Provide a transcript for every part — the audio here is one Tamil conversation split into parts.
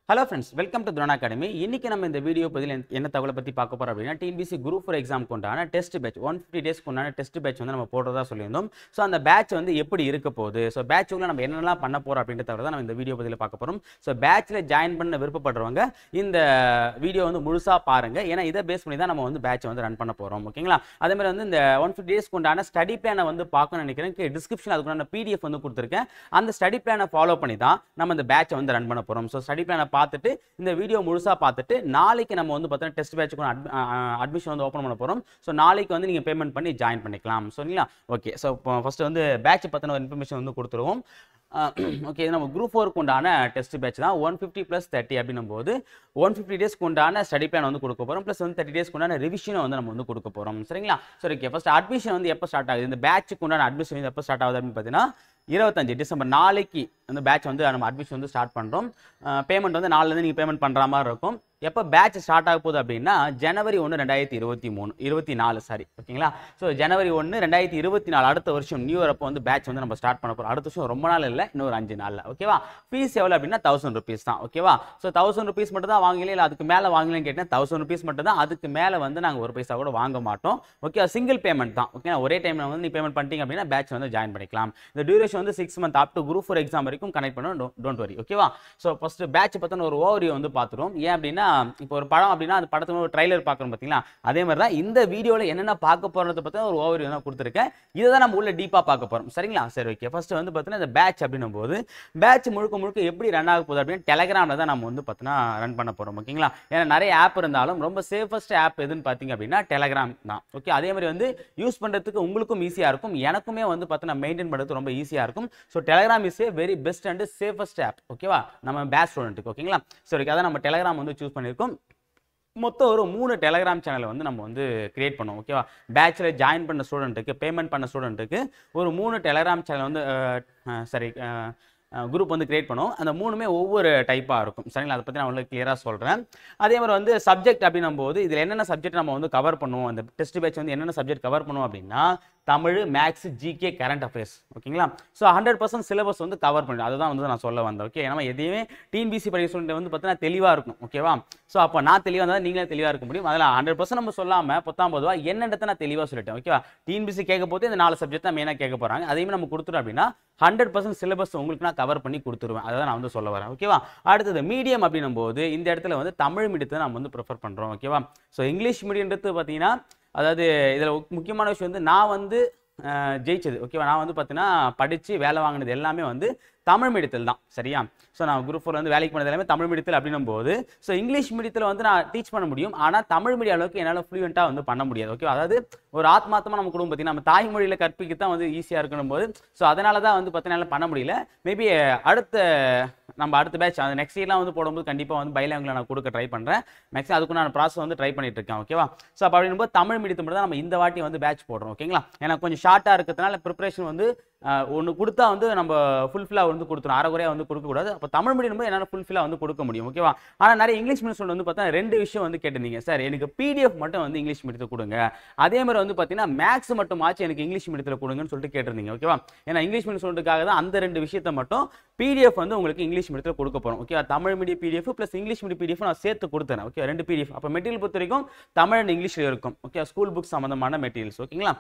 Hello friends, welcome to Drona Academy. இன்னைக்கு நம்ம இந்த வீடியோ பதில என்ன தகவலை பத்தி பார்க்க போறோம் அப்படினா TNPSC Group 4 எக்ஸாம் கொண்டான டெஸ்ட் பேட்ச் 150 டேஸ் கொண்டான டெஸ்ட் பேட்ச் வந்து நம்ம போடுறதா சொல்லியிருந்தோம். சோ அந்த பேட்ச் வந்து எப்படி இருக்க போகுது, சோ பேட்ச் உள்ள நம்ம என்னெல்லாம் பண்ண போறோம் அப்படிங்கறத தவிர தான் நம்ம இந்த வீடியோ பதில பார்க்க போறோம். சோ பேட்ச்ல ஜாயின் பண்ண விருப்பப்படுறவங்க இந்த வீடியோ வந்து முழுசா பாருங்க. ஏன்னா இத பேஸ் பண்ணி தான் நம்ம வந்து பேட்ச் வந்து ரன் பண்ண போறோம். ஓகேங்களா? அதே மாதிரி வந்து இந்த 150 டேஸ் கொண்டான ஸ்டடி பிளானை வந்து பார்க்கணும்னு நினைக்கிறேன். டிஸ்கிரிப்ஷன்ல அதுக்குள்ள PDF வந்து கொடுத்திருக்கேன். அந்த ஸ்டடி பிளானை ஃபாலோ பண்ணி தான் நம்ம இந்த பேட்ச் வந்து ரன் பண்ண போறோம். சோ ஸ்டடி பிளானை பார்த்துட்டு இந்த வீடியோ முழுசா பார்த்துட்டு நாளைக்கு நம்ம வந்து பார்த்தா டெஸ்ட் பேட்ச்க்கு அட்மிஷன் வந்து ஓபன் பண்ண போறோம். சோ நாளைக்கு வந்து நீங்க பேமெண்ட் பண்ணி ஜாயின் பண்ணிக்கலாம். சரிங்களா? ஓகே. சோ ஃபர்ஸ்ட் வந்து பேட்ச் பத்தின இன்ஃபர்மேஷன் வந்து கொடுத்துருவோம். ஓகே, இது நம்ம குரூப் 4 கொண்டான டெஸ்ட் பேட்ச் தான். 150 + 30 அப்படின்னும் போது 150 டேஸ் கொண்டான ஸ்டடி பிளான் வந்து கொடுக்க போறோம். ப்ளஸ் வந்து 30 டேஸ் கொண்டான ரிவிஷனும் வந்து நம்ம வந்து கொடுக்க போறோம். சரிங்களா? சரி, ஓகே. ஃபர்ஸ்ட் அட்மிஷன் வந்து எப்போ ஸ்டார்ட் ஆகுது, இந்த பேட்ச்க்கு கொண்டான அட்மிஷன் வந்து எப்போ ஸ்டார்ட் ஆகுது அப்படின்னு பார்த்தீங்கன்னா 25 டிசம்பர் நாளைக்கு அந்த பேட்ச் வந்து நம்ம அட்மிஷன் வந்து ஸ்டார்ட் பண்றோம். பேமெண்ட் வந்து நாளைல இருந்து நீங்க பேமெண்ட் பண்ற மாதிரி இருக்கும். எப்போ பேட்ச் ஸ்டார்ட் ஆக போகுது அப்படின்னா ஜனவரி 1 2024 சாரி. ஓகேங்களா? ஸோ ஜனவரி 1 2024 அடுத்த வருஷம் நியூ இயர் அப்போ வந்து பேட்ச் வந்து நம்ம ஸ்டார்ட் பண்ண போறோம். அடுத்த வருஷம் ரொம்ப நாள் இல்லை, இன்னும் ஒரு 5 நாள்ல. ஓகேவா? ஃபீஸ் எவ்வளோ அப்படின்னா 1000 rupees தான். ஓகேவா? ஸோ 1000 rupees மட்டும் தான் வாங்கல, இல்லை அதுக்கு மேலே வாங்கலன்னு கேட்டேன். 1000 rupees மட்டும் தான், அதுக்கு மேலே வந்து நாங்கள் ஒரு பைசா கூட வாங்க மாட்டோம். ஓகே, சிங்கிள் பேமெண்ட் தான். ஓகே, ஒரே டைம்ல வந்து நீ பேமெண்ட் பண்ணிட்டீங்க அப்படின்னா பேட்ச் வந்து ஜாயின் பண்ணிக்கலாம். இந்த டியூரேஷன் வந்து 6 months up to group 4 exam வரைக்கும் கனெக்ட் பண்ணணும். Don't worry. ஓகேவா? ஸோ ஃபர்ஸ்ட் பேட்ச் பத்தின ஒரு ஓவர்வியூ வந்து பார்த்துருவோம். ஏன் அப்படின்னா இப்போ ஒரு படம் அப்படின்னா அந்த படத்துக்கு ஒரு ட்ரைலர் பார்க்குறோம் பார்த்தீங்களா, அதே மாதிரி தான் இந்த வீடியோவில் என்னென்ன பார்க்க போறதை பற்றி ஒரு ஓவர்வியூ தான் கொடுத்துருக்கேன். இதை தான் நம்ம உள்ள டீப்பாக பார்க்க போறோம். சரிங்களா? சரி, ஓகே. ஃபர்ஸ்ட் வந்து பார்த்தீங்கன்னா இந்த பேட்ச் அப்படின்னும் போது பேட்ச் முழுக்க முழுக்க எப்படி ரன் ஆக போகுது அப்படின்னு டெலகிராமில் தான் நம்ம வந்து பார்த்தீங்கன்னா ரன் பண்ண போறோம். ஓகேங்களா? ஏன்னா நிறைய ஆப் இருந்தாலும் ரொம்ப சேஃபஸ்ட் ஆப் எதுன்னு பார்த்தீங்க அப்படின்னா டெலகிராம் தான். ஓகே, அதே மாதிரி வந்து யூஸ் பண்ணுறதுக்கு உங்களுக்கும் ஈஸியாக இருக்கும், எனக்குமே வந்து பார்த்தீங்கன்னா மெயின்டைன் பண்ணுறது ரொம்ப ஈஸியாக இருக்கும். So Telegram is a very best and safest app. ஓகேவா? நம்ம பேட்ச் ஸ்டூடெண்ட்டுக்கு. ஓகேங்களா? சரி, அதான் நம்ம டெலகிராம் வந்து சூஸ் பண்ணியிருக்கோம். மொத்தம் ஒரு 3 டெலகிராம் சேனலை வந்து நம்ம வந்து கிரியேட் பண்ணோம். ஓகேவா? பேட்ச்ல ஜாயின் பண்ண ஸ்டூடெண்ட்டுக்கு, பேமெண்ட் பண்ண ஸ்டூடெண்ட்டுக்கு ஒரு 3 டெலகிராம் சேனல் வந்து குரூப் வந்து கிரியேட் பண்ணுவோம். அந்த 3மே ஒவ்வொரு டைப்பாக இருக்கும். சரிங்களா? அதை பற்றி நான் உங்களுக்கு கிளியராக சொல்கிறேன். அதே மாதிரி வந்து சப்ஜெக்ட் அப்படின்னும் போது இதில் என்னென்ன சப்ஜெக்ட் நம்ம வந்து கவர் பண்ணுவோம், அந்த டெஸ்ட் பேட்ச் வந்து என்னென்ன சப்ஜெக்ட் கவர் பண்ணுவோம் அப்படின்னா Tamil, maths, GK, current affairs. ஓகேங்களா? ஸோ 100% சிலபஸ் வந்து கவர் பண்ணிடும். அதுதான் வந்து நான் சொல்ல வந்தேன். ஓகே, நம்ம எதையுமே TNPSC படிக்கிற ஸ்டூடெண்ட் வந்து பார்த்தீங்கன்னா தெளிவாக இருக்கும். ஓகேவா? ஸோ அப்போ நான் தெளிவாக இருந்தால் நீங்களே தெளிவாக இருக்க முடியும். அதில் 100% நம்ம சொல்லாமல் 19 என்னன்றதை நான் தெளிவாக சொல்லிட்டேன். ஓகேவா? TNPSC கேட்க போது இந்த 4 சப்ஜெக்ட் தான் மெயினாக கேட்க போகிறாங்க. அதையுமே நம்ம கொடுத்துட்டோம் அப்படின்னா 100% சிலபஸ் உங்களுக்கு நான் கவர் பண்ணி கொடுத்துருவேன். அதை நான் வந்து சொல்ல வரேன். ஓகேவா? அடுத்தது மீடியம் அப்படின்னும் போது இந்த இடத்துல வந்து தமிழ் மீடியத்தை நம்ம வந்து ப்ரிஃபர் பண்ணுறோம். ஓகேவா? ஸோ இங்கிலீஷ் மீடியன்றது பார்த்தீங்கன்னா அதாவது இதில் முக்கியமான விஷயம் வந்து நான் வந்து ஜெயிச்சது. ஓகேவா? நான் வந்து பார்த்தீங்கன்னா படித்து வேலை வாங்கினது எல்லாமே வந்து தமிழ் மீடியத்தில் தான். சரியா? ஸோ நான் குரூப் 4 வந்து வேலைக்கு போனது எல்லாமே தமிழ் மீடியத்தில் அப்படின்னும் போது ஸோ இங்கிலீஷ் மீடியத்தில் வந்து நான் டீச் பண்ண முடியும், ஆனால் தமிழ் மீடியம் அளவுக்கு என்னால் ஃப்ளூயண்ட்டாக வந்து பண்ண முடியாது. ஓகே, அதாவது ஒரு ஆத்மார்த்தமாக நம்ம குடும்பம் பார்த்தீங்கன்னா நம்ம தாய்மொழியில் கற்பிக்க தான் வந்து ஈஸியாக இருக்கணும் போது ஸோ அதனால தான் வந்து பார்த்தீங்கன்னா பண்ண முடியல. மேபி அடுத்த பேட்ச் அந்த நெக்ஸ்ட் இயர்லாம் வந்து போடும்போது கண்டிப்பாக வந்து பைலாங்குல நான் கொடுக்க ட்ரை பண்ணுறேன். மேக்ஸிமம் அதுக்கு நான் ப்ராசஸ் வந்து ட்ரை பண்ணிட்டு இருக்கேன். ஓகேவா? ஸோ அப்போ அப்படின்போது தமிழ் மீடியத்தை மட்டும் தான் நம்ம இந்த வாட்டி வந்து பேட்ச் போடுறோம். ஓகேங்களா? ஏன்னா கொஞ்சம் ஷார்ட்டாக இருக்கிறதுனால ப்ரிப்பரேஷன் வந்து ஒன்று கொடுத்தா வந்து நம்ம ஃபுல்ஃபில்லாக வந்து கொடுத்துரும், அரைகுறையாக வந்து கொடுக்கக்கூடாது. அப்போ தமிழ் மீடியம் போது என்னால் ஃபுல்ஃபில்லாக வந்து கொடுக்க முடியும். ஓகேவா? ஆனால் நிறைய இங்கிலீஷ் மீடியம் வந்து பார்த்தா 2 விஷயம் வந்து கேட்டிருந்தீங்க. சார் எனக்கு PDF மட்டும் வந்து இங்கிலீஷ் மீடியத்தில் கொடுங்க, அதே மாதிரி வந்து பார்த்தீங்கன்னா மேக்ஸ் மட்டும் ஆச்சு எனக்கு இங்கிலீஷ் மீடியத்தில் கொடுங்கன்னு சொல்லிட்டு கேட்டிருந்தீங்க. ஓகேவா? ஏன்னா இங்கிலீஷ் மீடியம் சொல்றதுக்காக தான் அந்த 2 விஷயத்தை மட்டும் PDF வந்து உங்களுக்கு இங்கிலீஷ் மீடியத்தில் கொடுக்க போகிறோம். Okay, Tamil medium PDF plus English medium PDF நான் சேர்த்து கொடுத்தேன். Okay, 2 PDF. அப்போ மெட்டீரியல் பொறுத்த வரைக்கும் தமிழ் அண்ட் இங்கிலீஷில் இருக்கும். ஓகே, ஸ்கூல் புக் சம்மந்தமான மெட்டீரியல்ஸ். ஓகேங்களா?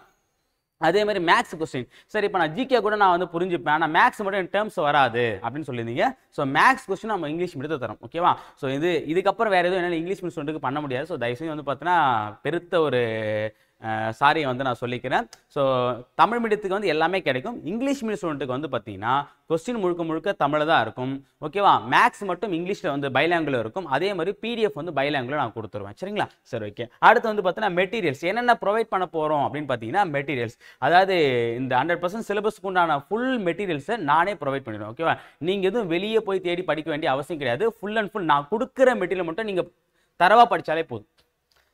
அதே மாதிரி மேக்ஸ் கொஸ்டின். சரி, இப்போ நான் ஜிகே கூட நான் வந்து புரிஞ்சுப்பேன், ஆனால் மேக்ஸ் மட்டும் எனக்கு டேர்ம்ஸ் வராது அப்படின்னு சொல்லியிருந்தீங்க. ஸோ மேக்ஸ் கொஸ்டின் நம்ம இங்கிலீஷ் மீடியத்தை தரோம். ஓகேவா? ஸோ இதுக்கப்புறம் வேறு எதுவும் என்னால் இங்கிலீஷ் மீடியம் ஸ்டூடெண்ட்டுக்கு பண்ண முடியாது. ஸோ தயவுசெய்து வந்து பார்த்தீங்கன்னா பெருத்த ஒரு சாரியை வந்து நான் சொல்லிக்கிறேன். ஸோ தமிழ் மீடியத்துக்கு வந்து எல்லாமே கிடைக்கும். இங்கிலீஷ் மீடியம் ஸ்டூடெண்ட்டுக்கு வந்து பார்த்தீங்கன்னா கொஸ்டின் முழுக்க முழுக்க தமிழில் தான் இருக்கும். ஓகேவா? மேக்ஸ் மட்டும் இங்கிலீஷில் வந்து பைலாங்குல இருக்கும். அதே மாதிரி PDF வந்து பைலாங்குல நான் கொடுத்துருவேன். சரிங்களா? சரி, ஓகே. அடுத்து வந்து பார்த்தீங்கன்னா மெட்டீரியல்ஸ் என்னென்ன ப்ரொவைட் பண்ண போகிறோம் அப்படின்னு பார்த்தீங்கன்னா மெட்டீரியல்ஸ், அதாவது இந்த 100% சிலபஸ்க்கு உண்டான ஃபுல் மெட்டீரியல்ஸை நானே ப்ரொவைட் பண்ணிடுவேன். ஓகேவா? நீங்கள் எதுவும் வெளியே போய் தேடி படிக்க வேண்டிய அவசியம் கிடையாது. ஃபுல் அண்ட் ஃபுல் நான் கொடுக்குற மெட்டீரியல் மட்டும் நீங்கள் தரவாக படித்தாலே போதும்.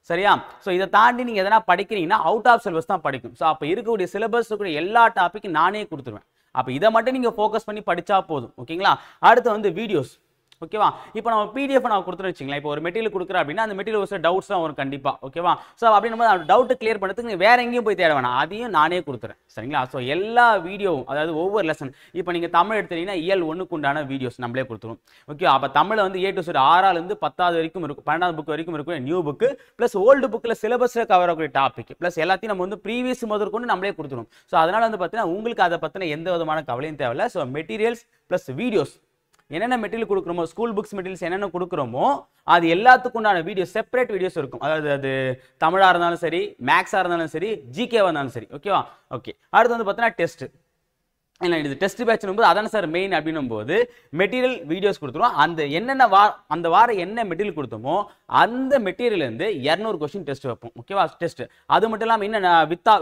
சரியா? ஸோ இதை தாண்டி நீங்கள் எதனா படிக்கிறீங்கன்னா அவுட் ஆஃப் சிலபஸ் தான் படிக்கும். ஸோ அப்போ இருக்கக்கூடிய சிலபஸ் எல்லா டாப்பிக்கும் நானே கொடுத்துருவேன். அப்போ இதை மட்டும் நீங்கள் ஃபோக்கஸ் பண்ணி படித்தா போதும். ஓகேங்களா? அடுத்து வந்து வீடியோஸ். ஓகேவா? இப்போ நம்ம PDF நான் கொடுத்துட்டு வச்சுங்களேன், இப்போ ஒரு மெட்டீரியல் கொடுக்குறேன் அப்படின்னா அந்த மெட்டீரியல் ஒரு டவுட்ஸ் தான் வரும் கண்டிப்பா. ஓகேவா? ஸோ அப்படின்னும் போது டவுட் கிளியர் பண்ணுறதுக்கு வேற எங்கேயும் போய் தேட வேணாம், அதையும் நானே கொடுத்துறேன். சரிங்களா? ஸோ எல்லா வீடியோவும், அதாவது ஒவ்வொரு லெசன், இப்போ நீங்கள் தமிழ் எடுத்துட்டீங்கன்னா இயல் 1க்கு உண்டான வீடியோஸ் நம்மளே கொடுத்துருவோம். ஓகே, அப்போ தமிழ் வந்து A to Z 6லேருந்து 10வது வரைக்கும் இருக்கும், 12வது புக் வரைக்கும் இருக்கும் நியூ புக்கு, ப்ளஸ் ஓல்டு புக்கில் சிலபஸில் கவர் ஆகக்கூடிய டாபிக், ப்ளஸ் எல்லாத்தையும் நம்ம வந்து ப்ரீவியஸ் முதற்கொண்டு நம்மளே கொடுத்துருவோம். ஸோ அதனால வந்து பார்த்தீங்கன்னா உங்களுக்கு அதை பற்றின எந்த விதமான கவலையும் தேவையில்லை. ஸோ மெட்டீரியல்ஸ் ப்ளஸ் வீடியோஸ், என்னென்ன மெட்டீரியல் கொடுக்குறோமோ, ஸ்கூல் புக்ஸ் மெட்டீரியல்ஸ் என்னென்ன கொடுக்குறோமோ அது எல்லாத்துக்கும் உண்டான வீடியோ, செப்பரேட் வீடியோஸ் இருக்கும். அதாவது அது தமிழாக இருந்தாலும் சரி, மேக்ஸாக இருந்தாலும் சரி, ஜிகேவாக இருந்தாலும் சரி. ஓகேவா? ஓகே, அடுத்து வந்து பார்த்தீங்கன்னா டெஸ்ட். இல்லை, இது டெஸ்ட் பேட்ச்னும் போது அதான சார் மெயின் அப்படின்னும் போது மெட்டீரியல் வீடியோஸ் கொடுத்துருவோம். அந்த என்னென்ன அந்த வாரம் என்ன மெட்டீரியல் கொடுத்தோமோ அந்த மெட்டீரியல்லேருந்து 200 கொஸ்டின் டெஸ்ட் வைப்போம். ஓகேவா? டெஸ்ட் அது மட்டும் இல்லாமல் இன்னும்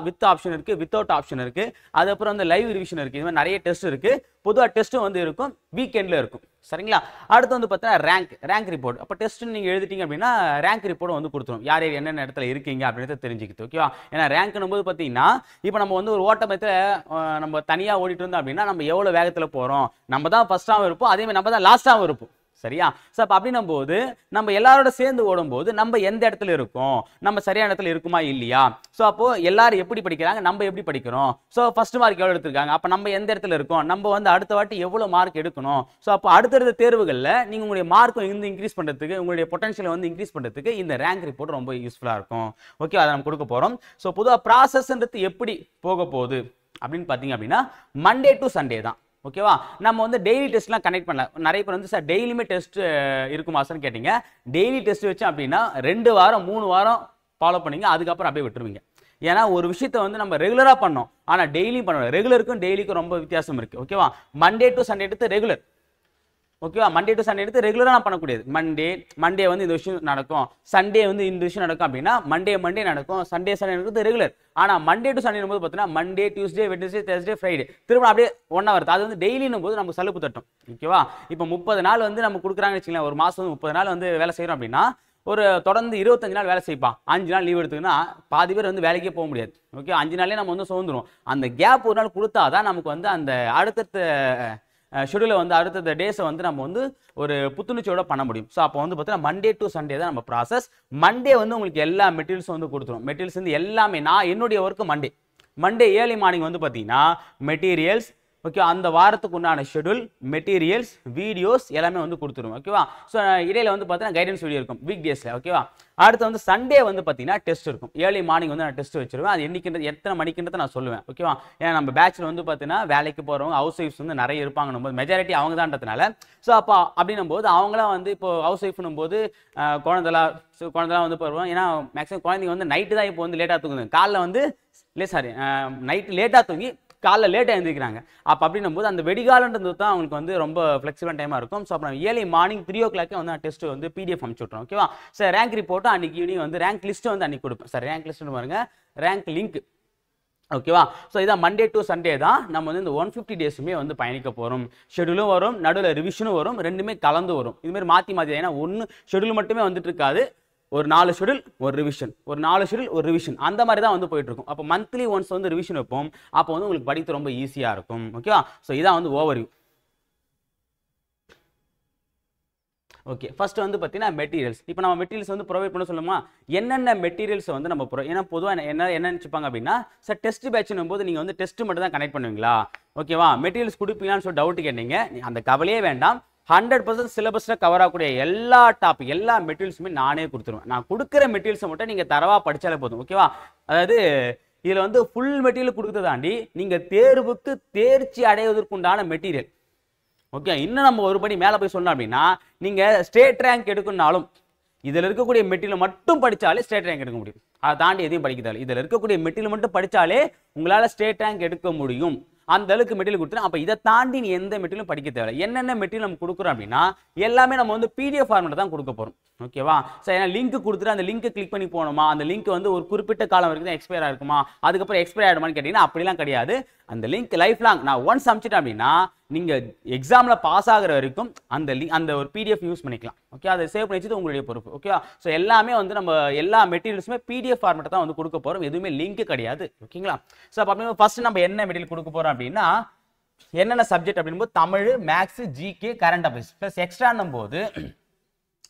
வித் ஆப்ஷன் இருக்குது, வித்தவுட் ஆப்ஷன் இருக்குது, அதுக்கப்புறம் வந்து லைவ் ரிவிஷன் இருக்குது. இது மாதிரி நிறைய டெஸ்ட் இருக்குது. பொதுவாக டெஸ்ட்டும் வந்து இருக்கும், வீக்கெண்டில் இருக்கும். சரிங்களா? அடுத்து வந்து பார்த்தீங்கன்னா ரேங்க் ரிப்போர்ட். அப்போ டெஸ்ட் நீங்கள் எழுதிட்டீங்க அப்படின்னா ரேங்க் ரிப்போர்ட் வந்து கொடுத்துரும், யார் யார் என்னென்ன இடத்துல இருக்கீங்க அப்படின்றத தெரிஞ்சுக்கிது. ஓகேவா? ஏன்னா ரேங்க்னும் போது பார்த்தீங்கன்னா இப்போ நம்ம வந்து ஒரு ஓட்டமயத்தில் நம்ம தனியாக ஓடிட்டு இருந்தோம் அப்படின்னா நம்ம எவ்வளோ வேகத்தில் போகிறோம், நம்ம தான் ஃபர்ஸ்ட்டாகவும் இருப்போம், அதேமாதிரி நம்ம தான் லாஸ்ட்டாகவும் இருப்போம். சரியா? ஸோ அப்போ அப்படின்னும் போது நம்ம எல்லாரோட சேர்ந்து ஓடும்போது நம்ம எந்த இடத்துல இருக்கோம், நம்ம சரியான இடத்துல இருக்குமா இல்லையா, ஸோ அப்போ எல்லாரும் எப்படி படிக்கிறாங்க, நம்ம எப்படி படிக்கிறோம், ஸோ ஃபர்ஸ்ட் மார்க் எவ்வளோ எடுத்திருக்காங்க, அப்போ நம்ம எந்த இடத்துல இருக்கோம், நம்ம வந்து அடுத்த வாட்டி எவ்வளோ மார்க் எடுக்கணும். ஸோ அப்போ அடுத்தடுத்த தேர்வுகளில் நீங்கள் உங்களுடைய மார்க்கை வந்து இன்க்ரீஸ் பண்ணுறதுக்கு, உங்களுடைய பொட்டன்ஷியலை வந்து இன்க்ரீஸ் பண்ணுறதுக்கு இந்த ரேங்க் ரிப்போர்ட் ரொம்ப யூஸ்ஃபுல்லாக இருக்கும். ஓகே, அதை நம்ம கொடுக்க போகிறோம். ஸோ பொதுவாக ப்ராசஸ்ன்றது எப்படி போக போகுது அப்படின்னு பார்த்தீங்க அப்படின்னா மண்டே டு சண்டே தான். ஓகேவா? நம்ம வந்து டெய்லி டெஸ்ட்லாம் கனெக்ட் பண்ணல. நிறைய பேர் வந்து சார் டெய்லியுமே டெஸ்ட் இருக்குமா சார்னு கேட்டீங்க. டெய்லி டெஸ்ட் வச்சோம் அப்படின்னா 2 வாரம் 3 வாரம் ஃபாலோ பண்ணீங்க, அதுக்கப்புறம் அப்படியே விட்டுருவீங்க. ஏன்னா ஒரு விஷயத்தை வந்து நம்ம ரெகுலராக பண்ணோம், ஆனால் டெய்லியும் பண்ணணும். ரெகுலருக்கும் டெய்லிக்கும் ரொம்ப வித்தியாசம் இருக்குது. ஓகேவா? மண்டே டு சண்டே எடுத்து ரெகுலர். ஓகேவா? மண்டே டு சண்டே எடுத்து ரெகுலராக நான் பண்ணக்கூடியது. மண்டே வந்து இந்த விஷயம் நடக்கும், சண்டே வந்து இந்த விஷயம் நடக்கும் அப்படின்னா மண்டே நடக்கும், சண்டே நடக்குது ரெகுலர். ஆனால் மண்டே டு சண்டே போது பார்த்தீங்கன்னா Monday, Tuesday, Wednesday, Thursday, Friday திரும்ப அப்படியே ஒன்றா வருது. அது வந்து டெய்லினும் போது நமக்கு சலுப்பு தட்டும். ஓகேவா? இப்போ 30 நாள் வந்து நம்ம கொடுக்குறாங்கன்னு வச்சுக்கலாம், ஒரு மாதம் வந்து 30 நாள் வந்து வேலை செய்கிறோம் அப்படின்னா ஒரு தொடர்ந்து 25 நாள் வேலை செய்ப்பா, 5 நாள் லீவ் எடுத்துக்கினா பாதி பேர் வந்து வேலைக்கே போக முடியாது. ஓகே, 5 நாளே நம்ம வந்து சோர்ந்துரும். அந்த கேப் ஒரு நாள் கொடுத்தாதான் நமக்கு வந்து அந்த அடுத்தடுத்த ஷெடியூலை வந்து அடுத்த டேஸை வந்து நம்ம வந்து ஒரு புத்துணர்ச்சியோட பண்ண முடியும். ஸோ அப்போ வந்து பார்த்தீங்கன்னா மண்டே டு சண்டே தான் நம்ம ப்ராசஸ். மண்டே வந்து உங்களுக்கு எல்லா மெட்டீரியல்ஸும் வந்து கொடுத்துரும். மெட்டீரியல்ஸ் வந்து எல்லாமே நான் என்னுடைய ஒர்க்கு மண்டே ஏர்லி மார்னிங் வந்து பார்த்தீங்கன்னா மெட்டீரியல்ஸ், ஓகே, அந்த வாரத்துக்கு உண்டான ஷெடியூல், மெட்டீரியல்ஸ், வீடியோஸ் எல்லாமே வந்து கொடுத்துருவோம். ஓகேவா? ஸோ இடையில வந்து பார்த்தீங்கன்னா கைடன்ஸ் வீடியோ இருக்கும் வீக் டேஸில். ஓகேவா? அடுத்து வந்து சண்டே வந்து பார்த்தீங்கன்னா டெஸ்ட் இருக்கும். ஏர்லி மார்னிங் வந்து நான் டெஸ்ட் வச்சிருவேன். அது என்னைக்குன்றது, எத்தனை மணிக்குன்றதை நான் சொல்லுவேன். ஓகேவா? ஏன்னா நம்ம பேட்சில் வந்து பார்த்தீங்கன்னா வேலைக்கு போகிறவங்க, ஹவுஸ் ஒய்ஃப்ஸ் வந்து நிறைய இருப்பாங்கன்னும் போது மெஜாரிட்டி அவங்க தான்றதுனால, ஸோ அப்போ அப்படின்னும் போது அவங்களாம் வந்து இப்போ ஹவுஸ் ஒய்ஃப்னும் போது குழந்தைலாம் வந்து போடுவோம். ஏன்னா மேக்ஸிமம் குழந்தைங்க வந்து நைட்டு தான் இப்போ வந்து லேட்டாக தூங்குது, காலைல வந்து நைட்டு லேட்டாக தூங்கி காலைல லேட்டாக எழுந்திருக்கிறாங்க. அப்போ அப்படின்னும் போது அந்த வெடிகாலன்றது தான் அவங்களுக்கு வந்து ரொம்ப ஃப்ளெக்சிபிள் டைமாக இருக்கும். ஸோ அப்போ நம்ம ஏர்லி மார்னிங் 3 o'clock வந்து நான் டெஸ்ட் வந்து PDF அனுப்பிச்சு விட்றோம். ஓகேவா? சார் ரேங்க் ரிப்போர்ட்டு அன்றைக்கி ஈவினிங் வந்து ரேங்க் லிஸ்ட்டு வந்து அன்றைக்கி கொடுப்பேன். சார் ரேங்க் லிஸ்ட்டுன்னு பாருங்க, ரேங்க் லிங்க். ஓகேவா? ஸோ இதான் மண்டே டு சண்டே தான் நம்ம வந்து இந்த 150 டேஸுமே வந்து பயணிக்க போகிறோம். ஷெடியூலும் வரும், நடுவில் ரிவிஷனும் வரும், ரெண்டுமே கலந்து வரும். இதுமாதிரி மாற்றி ஏன்னா ஒன்று ஷெடியூல் மட்டுமே வந்துட்டு இருக்காது, ஒரு 4 ஷெடியூல் ஒரு ரிவிஷன், ஒரு 4 ஷெடியூல் ஒரு ரிவிஷன், அந்த மாதிரி தான் வந்து போயிட்டு இருக்கும். அப்போ மந்த்லி ஒன்ஸ் வந்து ரிவிஷன் வைப்போம். அப்போ வந்து உங்களுக்கு படித்து ரொம்ப ஈஸியாக இருக்கும். ஓகேவா? ஸோ இதான் வந்து ஓவர்வியூ. ஓகே, ஃபர்ஸ்ட் வந்து பார்த்தீங்கன்னா மெட்டீரியல்ஸ். இப்போ நம்ம மெட்டீரியல்ஸ் வந்து ப்ரொவைட் பண்ண சொல்லுமா, என்னென்ன மெட்டீரியல்ஸ் வந்து நம்ம ஏன்னா பொதுவாக என்ன நினச்சிப்பாங்க அப்படின்னா, சார் டெஸ்ட் பேட்ச்னும் போது நீங்கள் வந்து டெஸ்ட் மட்டும் தான் கனெக்ட் பண்ணுவீங்களா, ஓகேவா, மெட்டீரியல்ஸ் கொடுப்பீங்களான்னு சொல்லி டவுட் கேட்டீங்க. அந்த கவலையே வேண்டாம். 100% சிலபஸில் கவர் ஆகக்கூடிய எல்லா டாபிக், எல்லா மெட்டீரியல்ஸுமே நானே கொடுத்துருவேன். நான் கொடுக்குற மெட்டீரியல்ஸை மட்டும் நீங்கள் தரவாக படித்தாலே போதும். ஓகேவா? அதாவது இதில் வந்து ஃபுல் மெட்டீரியல் கொடுத்ததை தாண்டி நீங்கள் தேர்வுக்கு தேர்ச்சி அடைவதற்குண்டான மெட்டீரியல். ஓகே, இன்னும் நம்ம ஒருபடி மேலே போய் சொன்னோம் அப்படின்னா, நீங்கள் ஸ்டேட் ரேங்க் எடுக்கணும்னாலும் இதில் இருக்கக்கூடிய மெட்டீரியல் மட்டும் படித்தாலே ஸ்டேட் ரேங்க் எடுக்க முடியும். அதை தாண்டி எதையும் படிக்க தேவை. இதில் இருக்கக்கூடிய மெட்டீரியல் மட்டும் படித்தாலே உங்களால் ஸ்டேட் ரேங்க் எடுக்க முடியும். அந்த அளவுக்கு மெட்டீரியல் கொடுத்துரும். அப்போ இதை தாண்டி நீ எந்த மெட்டீரியலும் படிக்க தேவை. என்னென்ன மெட்டீரியல் நம்ம கொடுக்குறோம் அப்படின்னா எல்லாமே நம்ம வந்து PDF ஃபார்மேட் தான் கொடுக்க போகிறோம். ஓகேவா? சரி, ஏன்னா லிங்க் கொடுத்துட்டு அந்த லிங்க் கிளிக் பண்ணி போகணுமா, அந்த லிங்க் வந்து ஒரு குறிப்பிட்ட காலம் வரைக்கும் தான் எக்ஸ்பயர் ஆகிருக்குமா, அதுக்கப்புறம் எக்ஸ்பயர் ஆகிடுமான்னு கேட்டிங்கன்னா அப்படிலாம் கிடையாது. அந்த லிங்க் லைஃப் லாங் நான் ஒன்ஸ் அனுப்பிச்சிட்டேன் அப்படின்னா நீங்கள் எக்ஸாமில் பாஸ் ஆகிற வரைக்கும் அந்த ஒரு PDF யூஸ் பண்ணிக்கலாம். ஓகே, அதை சேவ் பண்ணி வச்சது உங்களுடைய பொறுப்பு. ஓகேவா? ஸோ எல்லாமே வந்து நம்ம எல்லா மெட்டீரியல்ஸுமே PDF ஃபார்மேட் தான் வந்து கொடுக்க போகிறோம். எதுவுமே லிங்க் கிடையாது. ஓகேங்களா? ஸோ அப்போ ஃபர்ஸ்ட் நம்ம என்ன மெட்டீரியல் கொடுக்க போகிறோம் அப்படின்னா என்னென்ன சப்ஜெக்ட் அப்படின்போது Tamil, maths, GK, current affairs plus எக்ஸ்ட்ரான்னும் போது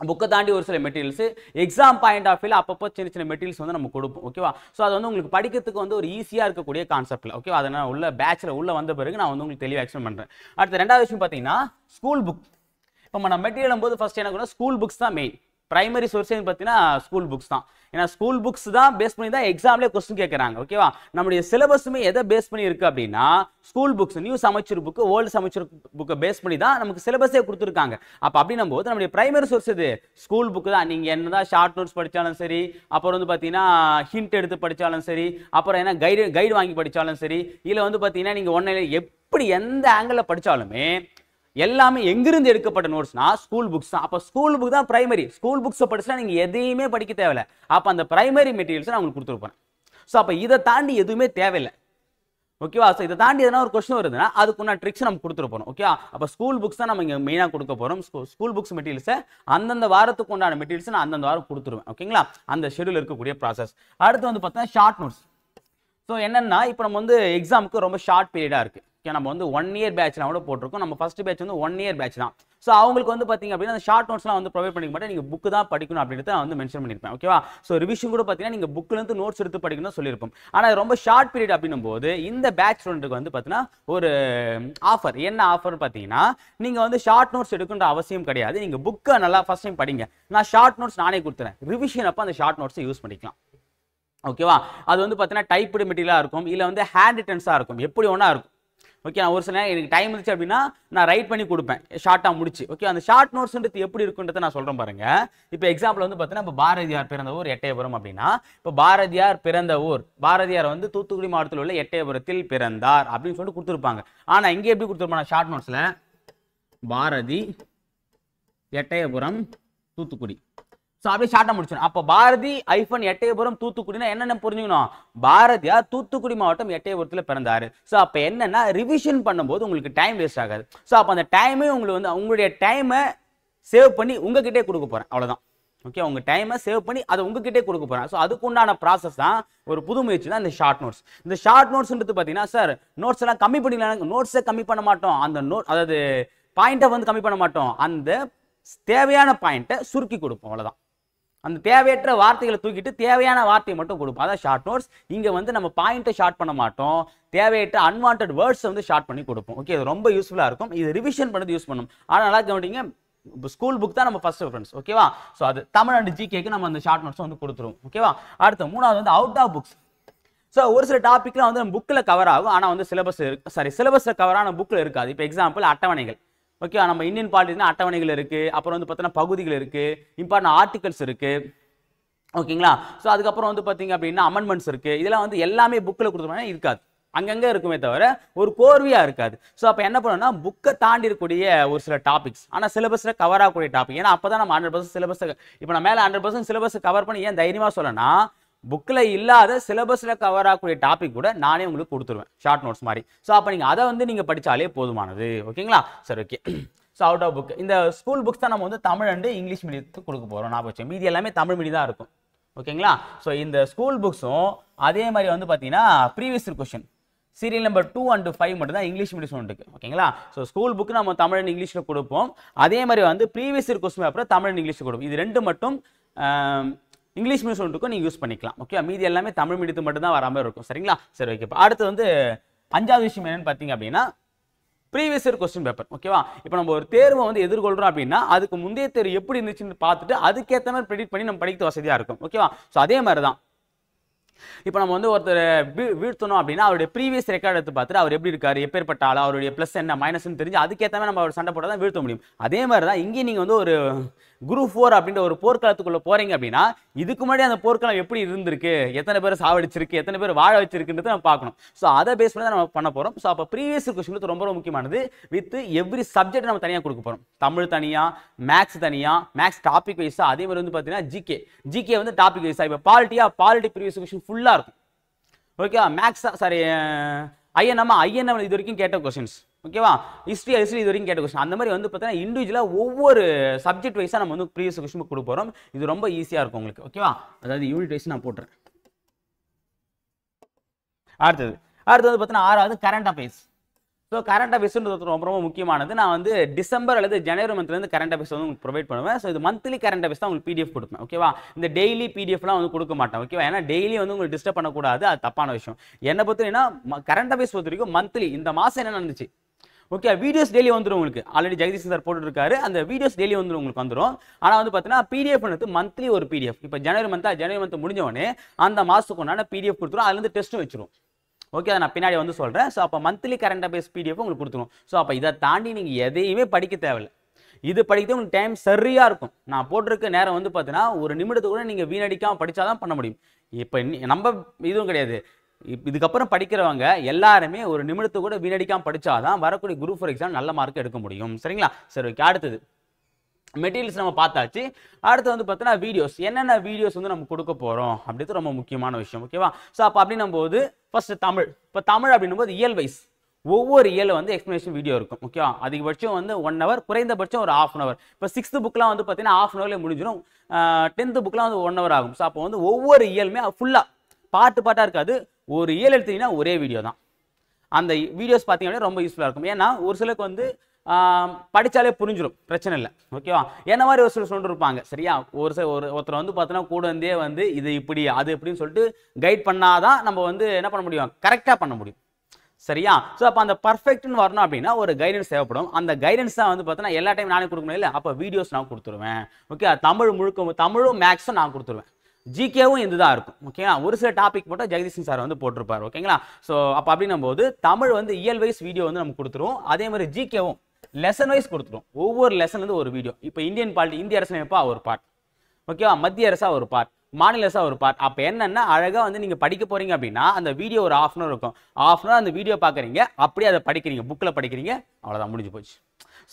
புக்கை தாண்டி ஒரு சில மெட்டீரியல்ஸ் எக்ஸாம் பாயிண்ட் ஆஃப் வியூல அப்பப்போ சின்ன சின்ன மெட்டீரியல்ஸ் வந்து நம்ம கொடுப்போம். ஓகேவா? ஸோ அது வந்து உங்களுக்கு படிக்கிறதுக்கு வந்து ஒரு ஈஸியாக இருக்கக்கூடிய கான்செப்ட்ல. ஓகேவா? அதை நான் உள்ள பேட்சில் உள்ள வந்த பிறகு நான் வந்து உங்களுக்கு தெளிவாக எக்ஸ்பிளைன் பண்ணுறேன். அடுத்த ரெண்டாவது விஷயம் பார்த்தீங்கன்னா ஸ்கூல் புக். இப்போ நம்ம மெட்டீரியல் போது ஃபர்ஸ்ட் என்ன ஸ்கூல் புக்ஸ் தான் மெயின். பிரைமரி சோர்ஸ் பார்த்தீங்கன்னா ஸ்கூல் புக்ஸ் தான். ஏன்னா ஸ்கூல் புக்ஸ் தான் பேஸ் பண்ணி தான் எக்ஸாம்லேயே கொஸ்டின் கேட்குறாங்க. ஓகேவா? நம்மளுடைய சிலபஸுமே எதை பேஸ் பண்ணி இருக்கு அப்படின்னா ஸ்கூல் புக்ஸ், நியூ சமச்சீர் புக்கு, ஓல்டு சமச்சீர் புக்கை பேஸ் பண்ணி தான் நமக்கு சிலபஸே கொடுத்துருக்காங்க. அப்போ அப்படின்னும் போது நம்மளுடைய பிரைமரி சோர்ஸ் இது ஸ்கூல் புக்கு தான். நீங்கள் என்னதான் ஷார்ட் நோட்ஸ் படித்தாலும் சரி, அப்புறம் வந்து பார்த்தீங்கன்னா ஹிண்ட் எடுத்து படித்தாலும் சரி, அப்புறம் என்ன கைடு வாங்கி படித்தாலும் சரி, இல்லை வந்து பார்த்தீங்கன்னா நீங்கள் ஒன்றையில எப்படி எந்த ஆங்கிளில் படித்தாலுமே எல்லாமே எங்கிருந்து எடுக்கப்பட்ட நோட்ஸ்னா ஸ்கூல் புக்ஸ் தான். அப்போ ஸ்கூல் புக் தான் பிரைமரி. ஸ்கூல் புக்ஸை படிச்சா நீங்க எதையுமே படிக்க தேவையில்லை. அப்போ அந்த பிரைமரி மெட்டீரியல்ஸ் நான் உங்களுக்கு கொடுத்துருப்பேன். ஸோ அப்போ இதை தாண்டி எதுவுமே தேவையில்லை. ஓகேவா? ஸோ இதை தாண்டி எதனா ஒரு கொஸ்டின் வருதுன்னா அதுக்குன்னா ட்ரிக்ஸ் நம்ம கொடுத்துருப்போம். ஓகேவா? அப்போ ஸ்கூல் புக்ஸ் தான் நம்ம இங்கே மெயினாக கொடுக்க போகிறோம். ஸ்கூல் புக்ஸ் மெட்டீரியல்ஸை அந்தந்த வாரத்துக்கு உண்டான மெட்டீரியல்ஸ் நான் அந்தந்த வாரம் கொடுத்துருவேன். ஓகேங்களா? அந்த ஷெடியூல் இருக்கக்கூடிய ப்ராசஸ். அடுத்து வந்து பார்த்தீங்கன்னா ஷார்ட் நோட்ஸ். ஸோ என்னன்னா இப்போ நம்ம வந்து எக்ஸாமுக்கு ரொம்ப ஷார்ட் பீரியடாக இருக்குது. நம்ம வந்து 1 இயர் பேட்ச்லாம் கூட போட்டிருக்கோம். நம்ம ஃபர்ஸ்ட் பேட்ச் வந்து 1 இயர் பேட்ச் தான். ஸோ அவங்களுக்கு வந்து பார்த்தீங்க அப்படின்னா அந்த ஷார்ட் நோட்ஸ்லாம் வந்து ப்ரொவைட் பண்ணிக்க மாட்டேன். நீங்கள் புக்கு தான் படிக்கணும் அப்படின்றத நான் வந்து மென்ஷன் பண்ணியிருப்பேன். ஓகேவா? ஸோ ரிவிஷன் கூட பார்த்தீங்கன்னா நீங்கள் புக்கிலேருந்து நோட்ஸ் எடுத்து படிக்கணும்னு சொல்லியிருப்போம். ஆனால் ரொம்ப ஷார்ட் பீரியட் அப்படின்னும் போது இந்த பேட்ச் ஸ்டூடெண்ட்டுக்கு வந்து பார்த்தீங்கன்னா ஒரு ஆஃபர். என்ன ஆஃபர்னு பார்த்தீங்கன்னா நீங்கள் வந்து ஷார்ட் நோட்ஸ் எடுக்கின்ற அவசியம் கிடையாது. நீங்கள் புக்கை நல்லா ஃபர்ஸ்ட் டைம் படிங்க. நான் ஷார்ட் நோட்ஸ் நானே கொடுத்துறேன். ரிவிஷன் அப்போ அந்த ஷார்ட் நோட்ஸை யூஸ் பண்ணிக்கலாம். ஓகேவா? அது வந்து பார்த்தீங்கன்னா டைப்டு மெட்டீரியலாக இருக்கும், இல்லை வந்து ஹேண்ட் ரிட்டன்ஸாக இருக்கும், எப்படி ஒன்றா இருக்கும். ஓகே, நான் ஒரு சில நேரம் எனக்கு டைம் இருந்துச்சு அப்படின்னா நான் ரைட் பண்ணி கொடுப்பேன் ஷார்ட்டாக முடிச்சு. ஓகே, அந்த ஷார்ட் நோட்ஸ்ன்றது எப்படி இருக்குன்றதை நான் சொல்கிறேன் பாருங்க. இப்போ எக்ஸாம்பிள் வந்து பார்த்தீங்கன்னா இப்போ பாரதியார் பிறந்த ஊர் எட்டயபுரம் அப்படின்னா இப்போ பாரதியார் பிறந்த ஊர், பாரதியார் வந்து தூத்துக்குடி மாவட்டத்தில் உள்ள எட்டயபுரத்தில் பிறந்தார் அப்படின்னு சொல்லிட்டு கொடுத்துருப்பாங்க. ஆனால் இங்கே எப்படி கொடுத்துருப்பாங்க ஷார்ட் நோட்ஸில் பாரதி எட்டயபுரம் தூத்துக்குடி. ஸோ அப்படியே ஷார்ட்டாக முடிச்சிடும். அப்போ பாரதி ஐஃபன் எட்டயபுரம் தூத்துக்குடினா என்னென்ன புரிஞ்சுக்கணும்? பாரதியார் தூத்துக்குடி மாவட்டம் எட்டயபுரத்தில் பிறந்தாரு. ஸோ அப்போ என்னன்னா ரிவிஷன் பண்ணும்போது உங்களுக்கு டைம் வேஸ்ட் ஆகாது. ஸோ அப்போ அந்த டைமே உங்களுக்கு வந்து உங்களுடைய டைமை சேவ் பண்ணி உங்ககிட்டே கொடுக்க போகிறேன். அவ்வளோதான். ஓகே, உங்கள் டைமை சேவ் பண்ணி அதை உங்ககிட்டே கொடுக்க போகிறேன். ஸோ அதுக்குண்டான ப்ராசஸ் தான் ஒரு புது முயற்சி தான் இந்த ஷார்ட் நோட்ஸ். இந்த ஷார்ட் நோட்ஸ்ன்றது பார்த்தீங்கன்னா சார் நோட்ஸ் எல்லாம் கம்மி பண்ணிக்கலாம். நோட்ஸை கம்மி பண்ண மாட்டோம். அந்த அதாவது பாயிண்ட்டை வந்து கம்மி பண்ண மாட்டோம். அந்த தேவையான பாயிண்ட்டை சுருக்கி கொடுப்போம். அவ்வளோதான். அந்த தேவையற்ற வார்த்தைகளை தூக்கிட்டு தேவையான வார்த்தையை மட்டும் கொடுப்போம். அதான் ஷார்ட் நோட்ஸ். இங்கே வந்து நம்ம பாயிண்ட்டை ஷார்ட் பண்ண மாட்டோம். தேவையற்ற அன்வான்ட் வேர்ட்ஸ் வந்து ஷார்ட் பண்ணி கொடுப்போம். ஓகே, இது ரொம்ப யூஸ்ஃபுல்லாக இருக்கும். இது ரிவிஷன் பண்ணது யூஸ் பண்ணணும். ஆனால் நல்லா கவனிங்க, ஸ்கூல் புக் தான் நம்ம ஃபர்ஸ்ட் ரெஃபரன்ஸ். ஓகேவா? ஸோ அது தமிழ் அண்ட் ஜிகேக்கு நம்ம அந்த ஷார்ட் நோட்ஸ் வந்து கொடுத்துருவோம். ஓகேவா? அடுத்து மூணாவது வந்து அவுட் ஆஃப் புக்ஸ். ஸோ ஒரு சில டாபிக்லாம் வந்து நம்ம புக்கில் கவர் ஆகும். ஆனால் வந்து சிலபஸில் கவரான புக்கில் இருக்காது. இப்போ எக்ஸாம்பிள் அட்டவணைகள். ஓகே, நம்ம இந்தியன் பாலிட்டினா அட்டவணைகள் இருக்குது. அப்புறம் வந்து பார்த்தீங்கன்னா பகுதிகள் இருக்குது, இம்பார்ட்டன்ட் ஆர்டிகல்ஸ் இருக்குது. ஓகேங்களா? ஸோ அதுக்கப்புறம் வந்து பார்த்தீங்க அப்படின்னா அமெண்ட்மெண்ட்ஸ் இருக்குது. இதெல்லாம் வந்து எல்லாமே புக்கில் கொடுத்துருவாங்க இருக்காது. அங்கங்கே இருக்குமே தவிர ஒரு கோர்வையாக இருக்காது. ஸோ அப்போ என்ன பண்ணணும்னா புக்கை தாண்டி இருக்கக்கூடிய ஒரு சில டாபிக்ஸ் ஆனால் சிலபஸில் கவர் ஆகக்கூடிய டாபிக். ஏன்னா அப்போ தான் நம்ம 100% சிலபஸை இப்போ நான் மேலே 100% சிலபஸை கவர் பண்ணி ஏன் தைரியமாக சொல்லனா புக்கில் இல்லாத சிலபஸில் கவர் ஆகக்கூடிய டாபிக் கூட நானே உங்களுக்கு கொடுத்துருவேன் ஷார்ட் நோட்ஸ் மாதிரி. ஸோ அப்போ நீங்கள் அதை வந்து நீங்கள் படித்தாலே போதுமானது. ஓகேங்களா? சரி, okay. So out of book இந்த ஸ்கூல் புக்ஸ் தான் நம்ம வந்து தமிழ் அண்டு இங்கிலீஷ் மீடியத்துக்கு கொடுக்க போகிறோம். நான் வச்சேன் மீதி எல்லாமே தமிழ் மீடியம் தான் இருக்கும். ஓகேங்களா? ஸோ இந்த ஸ்கூல் புக்ஸும் அதே மாதிரி வந்து பார்த்தீங்கன்னா previous question serial number 2 and 5 மட்டும் தான் இங்கிலீஷ் மீடியம் ஸ்டூடெண்ட்டுக்கு. ஓகேங்களா? ஸோ ஸ்கூல் புக்கு நம்ம தமிழ் அண்ட் இங்கிலீஷில் கொடுப்போம். அதே மாதிரி வந்து previous question paper Tamil and இங்கிலீஷில் கொடுப்போம். இது ரெண்டு மட்டும் இங்கிலீஷ் மீடியம் ஸ்டூடெண்ட்டுக்கும் நீங்கள் யூஸ் பண்ணிக்கலாம். ஓகே, மீதி எல்லாமே தமிழ் மீடியத்துக்கு மட்டும் தான் வராமல் இருக்கும். சரிங்களா? சரி, ஓகே. அடுத்து வந்து 5வது விஷயம் என்னன்னு பார்த்தீங்க அப்படின்னா ப்ரீவியஸ் இயர் கொஸ்டின் பேப்பர். ஓகேவா? இப்போ நம்ம ஒரு தேர்வை வந்து எதிர்கொள்கிறோம் அப்படின்னா அதுக்கு முந்தைய தேர்வு எப்படி இருந்துச்சுன்னு பார்த்துட்டு அதுக்கேற்ற மாதிரி ப்ரெடிக்ட் பண்ணி நம்ம படிக்க வசதியாக இருக்கும். ஓகேவா? ஸோ அதே மாதிரி தான் இப்போ நம்ம வந்து ஒருத்தர் வீழ்த்தணும் அப்படின்னா அவருடைய ப்ரீவியஸ் ரெக்கார்ட் எடுத்து பார்த்துட்டு அவர் எப்படி இருக்காரு, எப்பேற்பட்ட ஆள், அவருடைய ப்ளஸ் என்ன மைனஸ்ன்னு தெரிஞ்சு அதுக்கேற்ற மாதிரி நம்ம அவர் சண்டை போட்டால் தான் வீழ்த்த முடியும். அதே மாதிரி தான் இங்கே நீங்கள் வந்து ஒரு குரூப் 4 அப்படின்ற ஒரு போர்க்களத்துக்குள்ள போறீங்க அப்படின்னா இதுக்கு முன்னாடி அந்த போர்க்களம் எப்படி இருந்திருக்கு, எத்தனை பேர் சாவடிச்சிருக்கு, எத்தனை பேர் வாழ வச்சிருக்குன்றதை நம்ம பார்க்கணும். ஸோ அதை பேஸ் பண்ணி தான் நம்ம பண்ண போகிறோம். ஸோ அப்போ ப்ரீவியஸ் கொஸ்டின் ரொம்ப முக்கியமானது. வித் எவ்ரி சப்ஜெக்ட் நம்ம தனியாக கொடுக்க போகிறோம். தமிழ் தனியாக, மேக்ஸ் தனியாக, மேக்ஸ் டாபிக் வைஸாக, அதே மாதிரி வந்து பார்த்தீங்கன்னா ஜிகே வந்து டாபிக் வைஸாக. இப்போ பாலிட்டி ப்ரீவியஸ் கொஸ்டின் ஃபுல்லாக இருக்கும். ஓகேவா? மேக்ஸ் சாரி ஐஎன்எம் இது வரைக்கும் கேட்ட கொஸ்டின்ஸ். ஓகேவா? ஹிஸ்ட்ரி இது வரைக்கும் கேட்ட கொஸ்டின். அந்த மாதிரி வந்து பார்த்தீங்கன்னா இண்டிவிஜுவலாக ஒவ்வொரு சப்ஜெக்ட் வைஸாக நம்ம வந்து ப்ரீவியஸ் கொஸ்டின் கொடுக்க போகிறோம். இது ரொம்ப ஈஸியாக இருக்கும் உங்களுக்கு. ஓகேவா? அதாவது யூனிட் வைஸ் நான் போட்டுறேன். அடுத்தது வந்து பார்த்தீங்கன்னா 6வது கரண்ட் அஃபேர்ஸ். ஸோ கரண்ட் அஃபேர்ஸ்ன்றது ரொம்ப ரொம்ப முக்கியமானது. நான் வந்து டிசம்பர் அல்லது ஜனவரி மந்த்லேருந்து கரண்ட் அஃபேர்ஸ் வந்து உங்களுக்கு ப்ரொவைட் பண்ணுவேன். ஸோ இது மந்த்லி கரண்ட் அஃபேர்ஸ் தான் உங்களுக்கு பிடிஎஃப் கொடுப்பேன். ஓகேவா? இந்த டெய்லி பிடிஎஃப்லாம் வந்து கொடுக்க மாட்டேன். ஓகேவா? ஏன்னா டெய்லி வந்து உங்களுக்கு டிஸ்டர்ப் பண்ணக்கூடாது, அது தப்பான விஷயம். என்னை பொறுத்தவரைக்கும் கரண்ட் அஃபேர்ஸ் பொறுத்த வரைக்கும் மந்த்லி இந்த மாதம் என்ன நடந்துச்சு, ஓகே, வீடியோஸ் டெய்லி வந்துடும் உங்களுக்கு. ஆல்ரெடி ஜெகதீஷ் சார் போட்டுருக்காரு, அந்த வீடியோஸ் டெய்லி வந்துடும் உங்களுக்கு வந்துடும். ஆனால் வந்து பார்த்தீங்கன்னா பிடிஎஃப் வந்து மந்த்லி ஒரு பிடிஎஃப். இப்போ ஜனவரி மந்த் முடிஞ்சவொடனே அந்த மாதத்துக்கு ஒன்றான பிடிஎஃப் கொடுத்துரும், அதுலேருந்து டெஸ்ட்டும் வச்சிரும். ஓகே, அதை நான் பின்னாடி வந்து சொல்கிறேன். ஸோ அப்போ மந்த்லி கரண்ட் அஃபேர்ஸ் பிடிஎஃப் உங்களுக்கு கொடுத்துரும். ஸோ அப்போ இதை தாண்டி நீங்கள் எதையுமே படிக்க தேவையில்லை. இது படிக்கிறது உங்களுக்கு டைம் சரியாக இருக்கும். நான் போட்டிருக்க நேரம் வந்து பார்த்தீங்கன்னா ஒரு நிமிடத்துக்கு கூட நீங்கள் வீணடிக்காமல் படித்தாதான் பண்ண முடியும். இப்போ நம்ம இதுவும் கிடையாது. இதுக்கப்புறம் படிக்கிறவங்க எல்லாருமே ஒரு நிமிடத்தை கூட வீணடிக்காமல் படித்தாதான் வரக்கூடிய குரூப் 4 எக்ஸாம் நல்ல மார்க் எடுக்க முடியும். சரிங்களா? சரி, ஓகே. அடுத்தது மெட்டீரியல்ஸ் நம்ம பார்த்தாச்சு. அடுத்து வந்து பார்த்தீங்கன்னா வீடியோஸ், என்னென்ன வீடியோஸ் வந்து நம்ம கொடுக்க போகிறோம் அப்படின்றது ரொம்ப முக்கியமான விஷயம். ஓகேவா? ஸோ அப்போ அப்படின்னும் போது ஃபர்ஸ்ட் தமிழ். இப்போ தமிழ் அப்படின்னும் போது இயல் வைஸ் ஒவ்வொரு இயலும் வந்து எக்ஸ்பிளனேஷன் வீடியோ இருக்கும். ஓகேவா? அதிகபட்சம் வந்து 1 hour, குறைந்தபட்சம் ஒரு 1/2 hour. இப்போ 6th புக்லாம் வந்து பார்த்தீங்கன்னா 1/2 hourலேயே முடிஞ்சிடும். 10th புக்லாம் வந்து 1 hour ஆகும். ஸோ அப்போ வந்து ஒவ்வொரு இயலுமே ஃபுல்லாக பாட்டாக இருக்காது. ஒரு இயல் எடுத்தீங்கன்னா ஒரே வீடியோ தான். அந்த வீடியோஸ் பார்த்தீங்கன்னா ரொம்ப யூஸ்ஃபுல்லாக இருக்கும். ஏன்னா ஒரு சிலருக்கு வந்து படித்தாலே புரிஞ்சிடும், பிரச்சனை இல்லை. ஓகேவா? என்ன மாதிரி ஒரு சிலர் சொல்லிட்டு இருப்பாங்க. சரியா? ஒருத்தர் வந்து பார்த்தீங்கன்னா கூட இருந்தே வந்து இது இப்படி அது எப்படின்னு சொல்லிட்டு கைட் பண்ணாதான் நம்ம வந்து என்ன பண்ண முடியும், கரெக்டாக பண்ண முடியும். சரியா? ஸோ அப்போ அந்த பர்ஃபெக்ட்னு வரணும் அப்படின்னா ஒரு கைடன்ஸ் தேவைப்படும். அந்த கைடன்ஸ் தான் வந்து பார்த்தீங்கன்னா எல்லா டைம் நானே கொடுக்க முடியல. அப்போ வீடியோஸ் நான் கொடுத்துருவேன். ஓகே, தமிழும் மேக்ஸும் நான் கொடுத்துருவேன். ஜிகேவும் இதுதான் இருக்கும். ஓகேங்களா? ஒரு சில டாபிக் மட்டும் ஜெகதீஷ் சார் வந்து போட்டிருப்பார். ஓகேங்களா? ஸோ அப்போ அப்படின்னும் போது தமிழ் வந்து இயல் வைஸ் வீடியோ வந்து நம்ம கொடுத்துருவோம். அதே மாதிரி ஜிகேவும் லெசன் வைஸ் கொடுத்துரும். ஒவ்வொரு லெசன் வந்து ஒரு வீடியோ. இப்போ இந்தியன் பாலிட்டி, இந்திய அரசியலமைப்பா ஒரு பார்ட், ஓகேவா, மத்திய அரசா ஒரு பார்ட், மாநில அரசா ஒரு பார்ட். அப்போ என்னன்னா அழகாக வந்து நீங்கள் படிக்க போறீங்க அப்படின்னா அந்த வீடியோ ஒரு 1/2 hour இருக்கும். 1/2 hour அந்த வீடியோ பார்க்குறீங்க, அப்படியே அதை படிக்கிறீங்க, புக்கில் படிக்கிறீங்க, அவ்வளோதான், முடிஞ்சு போச்சு.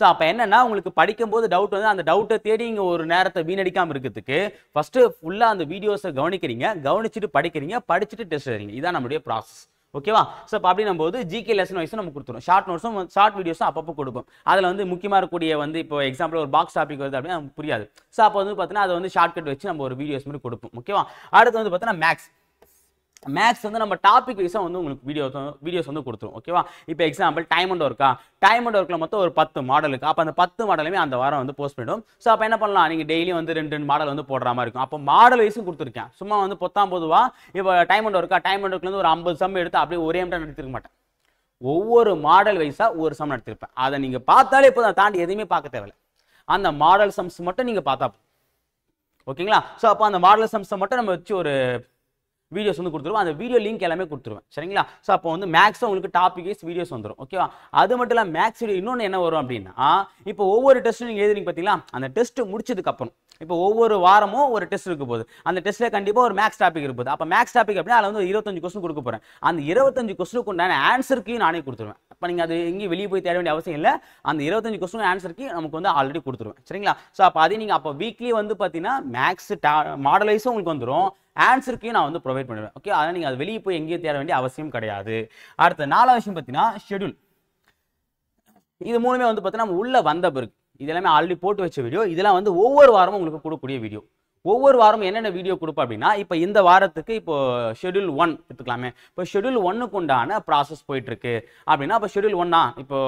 ஸோ அப்போ என்னன்னா உங்களுக்கு படிக்கும்போது டவுட் வந்து அந்த டவுட்டை தேடி இங்கே ஒரு நேரத்தை வீணடிக்காமல் இருக்கிறதுக்கு ஃபர்ஸ்ட் ஃபுல்லாக அந்த வீடியோஸை கவனிக்கிறீங்க, கவனிச்சுட்டு படிக்கிறீங்க, படிச்சுட்டு டெஸ்ட் எழுதுறீங்க. இதான் நம்மளுடைய ப்ராசஸ். ஓகேவா? ஸோ அப்போ அப்படின்னும் போது ஜிகே லெசன் வைஸும் நம்ம கொடுத்துரும். ஷார்ட் நோட்ஸும் ஷார்ட் வீடியோஸும் அப்பப்போ கொடுப்போம். அதில் வந்து முக்கியமாக இருக்கக்கூடிய வந்து இப்போ எக்ஸாம்பிள் ஒரு பாக்ஸ் டாபிக் வருது அப்படின்னா நமக்கு புரியாது. ஸோ அப்போ வந்து பார்த்தீங்கன்னா அதை வந்து ஷார்ட்கட் வச்சு நம்ம ஒரு வீடியோஸ் மாதிரி கொடுப்போம். ஓகேவா? அடுத்து வந்து பார்த்தீங்கன்னா மேக்ஸ் வந்து நம்ம டாபிக் வைஸாக வந்து உங்களுக்கு வீடியோஸ் வந்து கொடுத்துரும். ஓகேவா? இப்போ எக்ஸாம்பிள் டைம் அண்ட் ஒர்க்கில் மொத்தம் ஒரு 10 மாடல் இருக்குது. அப்போ அந்த 10 மாடலுமே அந்த வாரம் வந்து போஸ்ட் பண்ணிடும். ஸோ அப்போ என்ன பண்ணலாம், நீங்கள் டெய்லி வந்து 2 மாடல் வந்து போடுற மாதிரி இருக்கும். அப்போ மாடல் வைஸும் கொடுத்துருக்கேன். சும்மா வந்து பொதுவாக இப்போ டைம் அண்ட் ஒர்க்லேருந்து ஒரு 50 சம் எடுத்து அப்படியே ஒரே டைம் நடத்திருக்க மாட்டேன். ஒவ்வொரு மாடல் வைஸாக ஒரு சம் நடத்திருப்பேன். அதை நீங்கள் பார்த்தாலே இப்போ அதை தாண்டி எதுவுமே பார்க்க தேவையில்லை. அந்த மாடல் சம்ஸ் மட்டும் நீங்கள் பார்த்தா ஓகேங்களா? ஸோ அப்போ அந்த மாடல் சம்ஸை மட்டும் நம்ம வச்சு ஒரு வீடியோஸ் வந்து கொடுத்துருவோம். அந்த வீடியோ லிங்க் எல்லாமே கொடுத்துருவேன். சரிங்களா? ஸோ அப்போ வந்து மேக்ஸும் உங்களுக்கு டாபிக் வைஸ் வீடியோஸ் வந்துடும். ஓகேவா? அது மட்டும் இல்லை மேக்ஸ் வீடியோ இன்னொன்று என்ன வரும் அப்படின்னா இப்போ ஒவ்வொரு டெஸ்ட்டும் நீங்கள் எழுதுறீங்க பார்த்தீங்களா, அந்த டெஸ்ட் முடிச்சதுக்கப்புறம் இப்போ ஒவ்வொரு வாரமும் ஒரு டெஸ்ட் இருக்க போகுது. அந்த டெஸ்ட்டில் கண்டிப்பாக ஒரு மேக்ஸ் டாபிக் இருக்க போகுது. அப்போ மேக்ஸ் டாபிக் அப்படின்னா அதில் வந்து 25 கொஸ்டின் கொடுக்க போகிறேன். அந்த 25 கொஸ்டினுக்கு உண்டான ஆன்சருக்கையும் நானே கொடுத்துருவேன். அப்போ நீங்கள் அது எங்கேயும் வெளியே போய் தேட வேண்டிய அவசியம் இல்லை. அந்த 25 கொஸ்டின் ஆன்சருக்கு நமக்கு வந்து ஆல்ரெடி கொடுத்துருவேன். சரிங்களா? ஸோ அப்போ அதே நீங்கள் அப்போ வீக்லி வந்து பார்த்தீங்கன்னா மேக்ஸ் மாடலைஸும் உங்களுக்கு வந்துடும், ஆன்சருக்கையும் நான் வந்து ப்ரொவைட் பண்ணுவேன். ஓகே, அதனால் நீங்கள் அது வெளியே போய் எங்கேயும் தேட வேண்டிய அவசியம் கிடையாது. அடுத்த 4வது விஷயம் பார்த்தீங்கன்னா ஷெட்யூல். இது மூணுமே வந்து பார்த்தீங்கன்னா நம்ம உள்ள வந்த பிறகு இது எல்லாமே ஆல்ரெடி போட்டு வச்ச வீடியோ. இதெல்லாம் வந்து ஒவ்வொரு வாரமும் உங்களுக்கு கொடுக்கக்கூடிய வீடியோ. ஒவ்வொரு வாரமும் என்னென்ன வீடியோ கொடுப்போம் அப்படின்னா இப்போ இந்த வாரத்துக்கு இப்போ ஷெட்யூல் 1 எடுத்துக்கலாமே. இப்போ ஷெட்யூல் 1க்கு உண்டான ப்ராசஸ் போயிட்டு இருக்கு அப்படின்னா இப்போ ஷெட்யூல் 1 இப்போ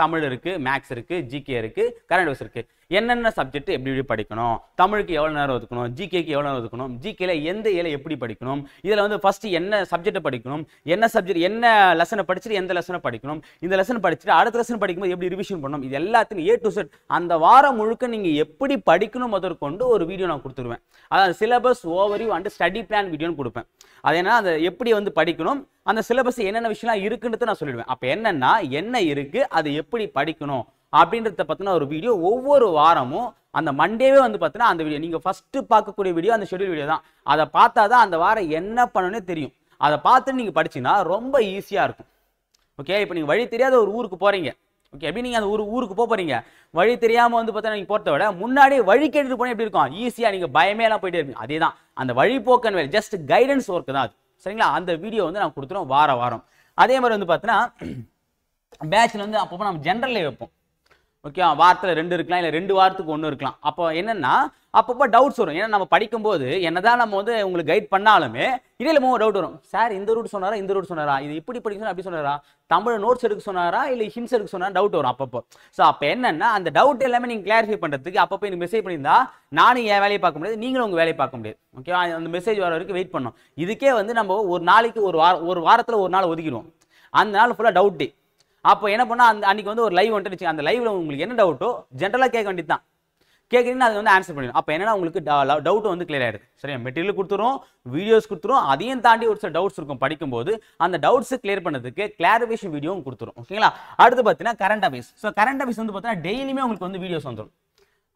தமிழ் இருக்கு, மேக்ஸ் இருக்கு, ஜிகே இருக்கு, கரண்ட் அஃபேர்ஸ் இருக்கு. என்னென்ன சப்ஜெக்ட் எப்படி படிக்கணும், தமிழுக்கு எவ்வளோ நேரம் ஒதுக்கணும், ஜிகேக்கு எவ்வளோ நேரம் ஒதுக்கணும், ஜிகேல எந்த இயலை எப்படி படிக்கணும், இதில் வந்து ஃபர்ஸ்ட் என்ன சப்ஜெக்ட் படிக்கணும், என்ன லெசனை படிச்சுட்டு எந்த லெசனை படிக்கணும், இந்த லெசன் படிச்சுட்டு அடுத்த லெசன் படிக்கும்போது எப்படி ரிவிஷன் பண்ணணும், இது எல்லாத்தையும் A to Z அந்த வாரம் முழுக்க நீங்க எப்படி படிக்கணும் முதற்கொண்டு ஒரு வீடியோ நான் கொடுத்துருவேன். அதாவது syllabus overview and study plan வீடியோன்னு கொடுப்பேன். அது என்ன, அதை எப்படி வந்து படிக்கணும், அந்த சிலபஸ் என்னென்ன விஷயம்லாம் இருக்குன்றது நான் சொல்லிடுவேன். அப்போ என்னன்னா என்ன இருக்கு, அது எப்படி படிக்கணும் அப்படின்றத பத்தின ஒரு வீடியோ ஒவ்வொரு வாரமும் அந்த மண்டேவே வந்து பார்த்தீங்கன்னா அந்த வீடியோ நீங்க ஃபர்ஸ்ட் பார்க்கக்கூடிய வீடியோ அந்த ஷெட்யூல் வீடியோ தான். அதை பார்த்தாதான் அந்த வாரம் என்ன பண்ணணும்னே தெரியும். அதை பார்த்து நீங்க படிச்சீங்கன்னா ரொம்ப ஈஸியா இருக்கும். ஓகே, இப்போ நீங்க வழி தெரியாத ஒரு ஊருக்கு போறீங்க. ஓகே, எப்படி நீங்க அந்த ஊருக்கு போறீங்க, வழி தெரியாம வந்து பார்த்தா நீங்க போறத விட முன்னாடி வழி கேட்டுட்டு போனா எப்படி இருக்கும், ஈஸியா நீங்க பயமே எல்லாம் போயிட்டே இருப்பீங்க. அதே தான் அந்த வழிபோக்கன் வேலை, ஜஸ்ட் கைடன்ஸ் ஒர்க் தான் அது. சரிங்களா? அந்த வீடியோ வந்து நான் கொடுத்துருவோம் வாரம். அதே மாதிரி வந்து பார்த்தீங்கன்னா பேட்ச்ல வந்து அப்பப்போ நம்ம ஜென்ரல்ல வைப்போம். ஓகே, வாரத்தில் 2 இருக்கலாம், இல்லை 2 வாரத்துக்கு 1 இருக்கலாம். அப்போ என்னன்னா அப்பப்போ டவுட்ஸ் வரும். ஏன்னா நம்ம படிக்கும்போது என்னதான் நம்ம வந்து உங்களுக்கு கைட் பண்ணாலுமே இடையில டவுட் வரும். சார் இந்த ரூட் சொன்னாரா, இந்த ரூட் சொன்னாரா, இது இப்படி படிக்கணும் அப்படி சொன்னாரா, தமிழ் நோட்ஸ் எடுக்க சொன்னாரா இல்லை ஹிம்ஸ் எடுக்க சொன்னாரா, டவுட் வரும் அப்பப்போ. ஸோ அப்போ என்னன்னா அந்த டவுட் எல்லாமே நீங்கள் கிளாரிஃபை பண்ணுறதுக்கு அப்பப்போ எனக்கு மெசேஜ் பண்ணியிருந்தா நானும் என் வேலையை பார்க்க முடியாது, நீங்களும் உங்கள் வேலையை பார்க்க முடியாது. ஓகேவா, அந்த மெசேஜ் வர வரைக்கும் வெயிட் பண்ணோம். இதுக்கே வந்து நம்ம ஒரு நாளைக்கு ஒரு வாரத்தில் ஒரு நாள் ஒதுக்கிடுவோம். அந்த நாள் ஃபுல்லாக டவுட் டே. அப்போ என்ன பண்ணால் அன்னைக்கு வந்து ஒரு லைவ் வந்துட்டு அந்த லைவ்ல உங்களுக்கு என்ன டவுட்டோ ஜென்ரலாக கேட்க வேண்டியது தான். கேட்குறீங்கன்னா அது வந்து ஆன்சர் பண்ணிடும். அப்போ என்னன்னா உங்களுக்கு டவுட் வந்து கிளியர் ஆயிடுது. சரியா, மெட்டீரியல் கொடுத்துரும், வீடியோஸ் கொடுத்துரும், அதையும் தாண்டி ஒரு சில டவுட்ஸ் இருக்கும் படிக்கும்போது. அந்த டவுட்ஸ் கிளியர் பண்ணதுக்கு கிளாரிஃபிகேஷன் வீடியோவும் கொடுத்துரும். ஓகேங்களா, அடுத்து பார்த்தீங்கன்னா current affairs. So current affairs வந்து பார்த்தீங்கன்னா டெய்லியுமே உங்களுக்கு வந்து வீடியோஸ் வந்துடும்.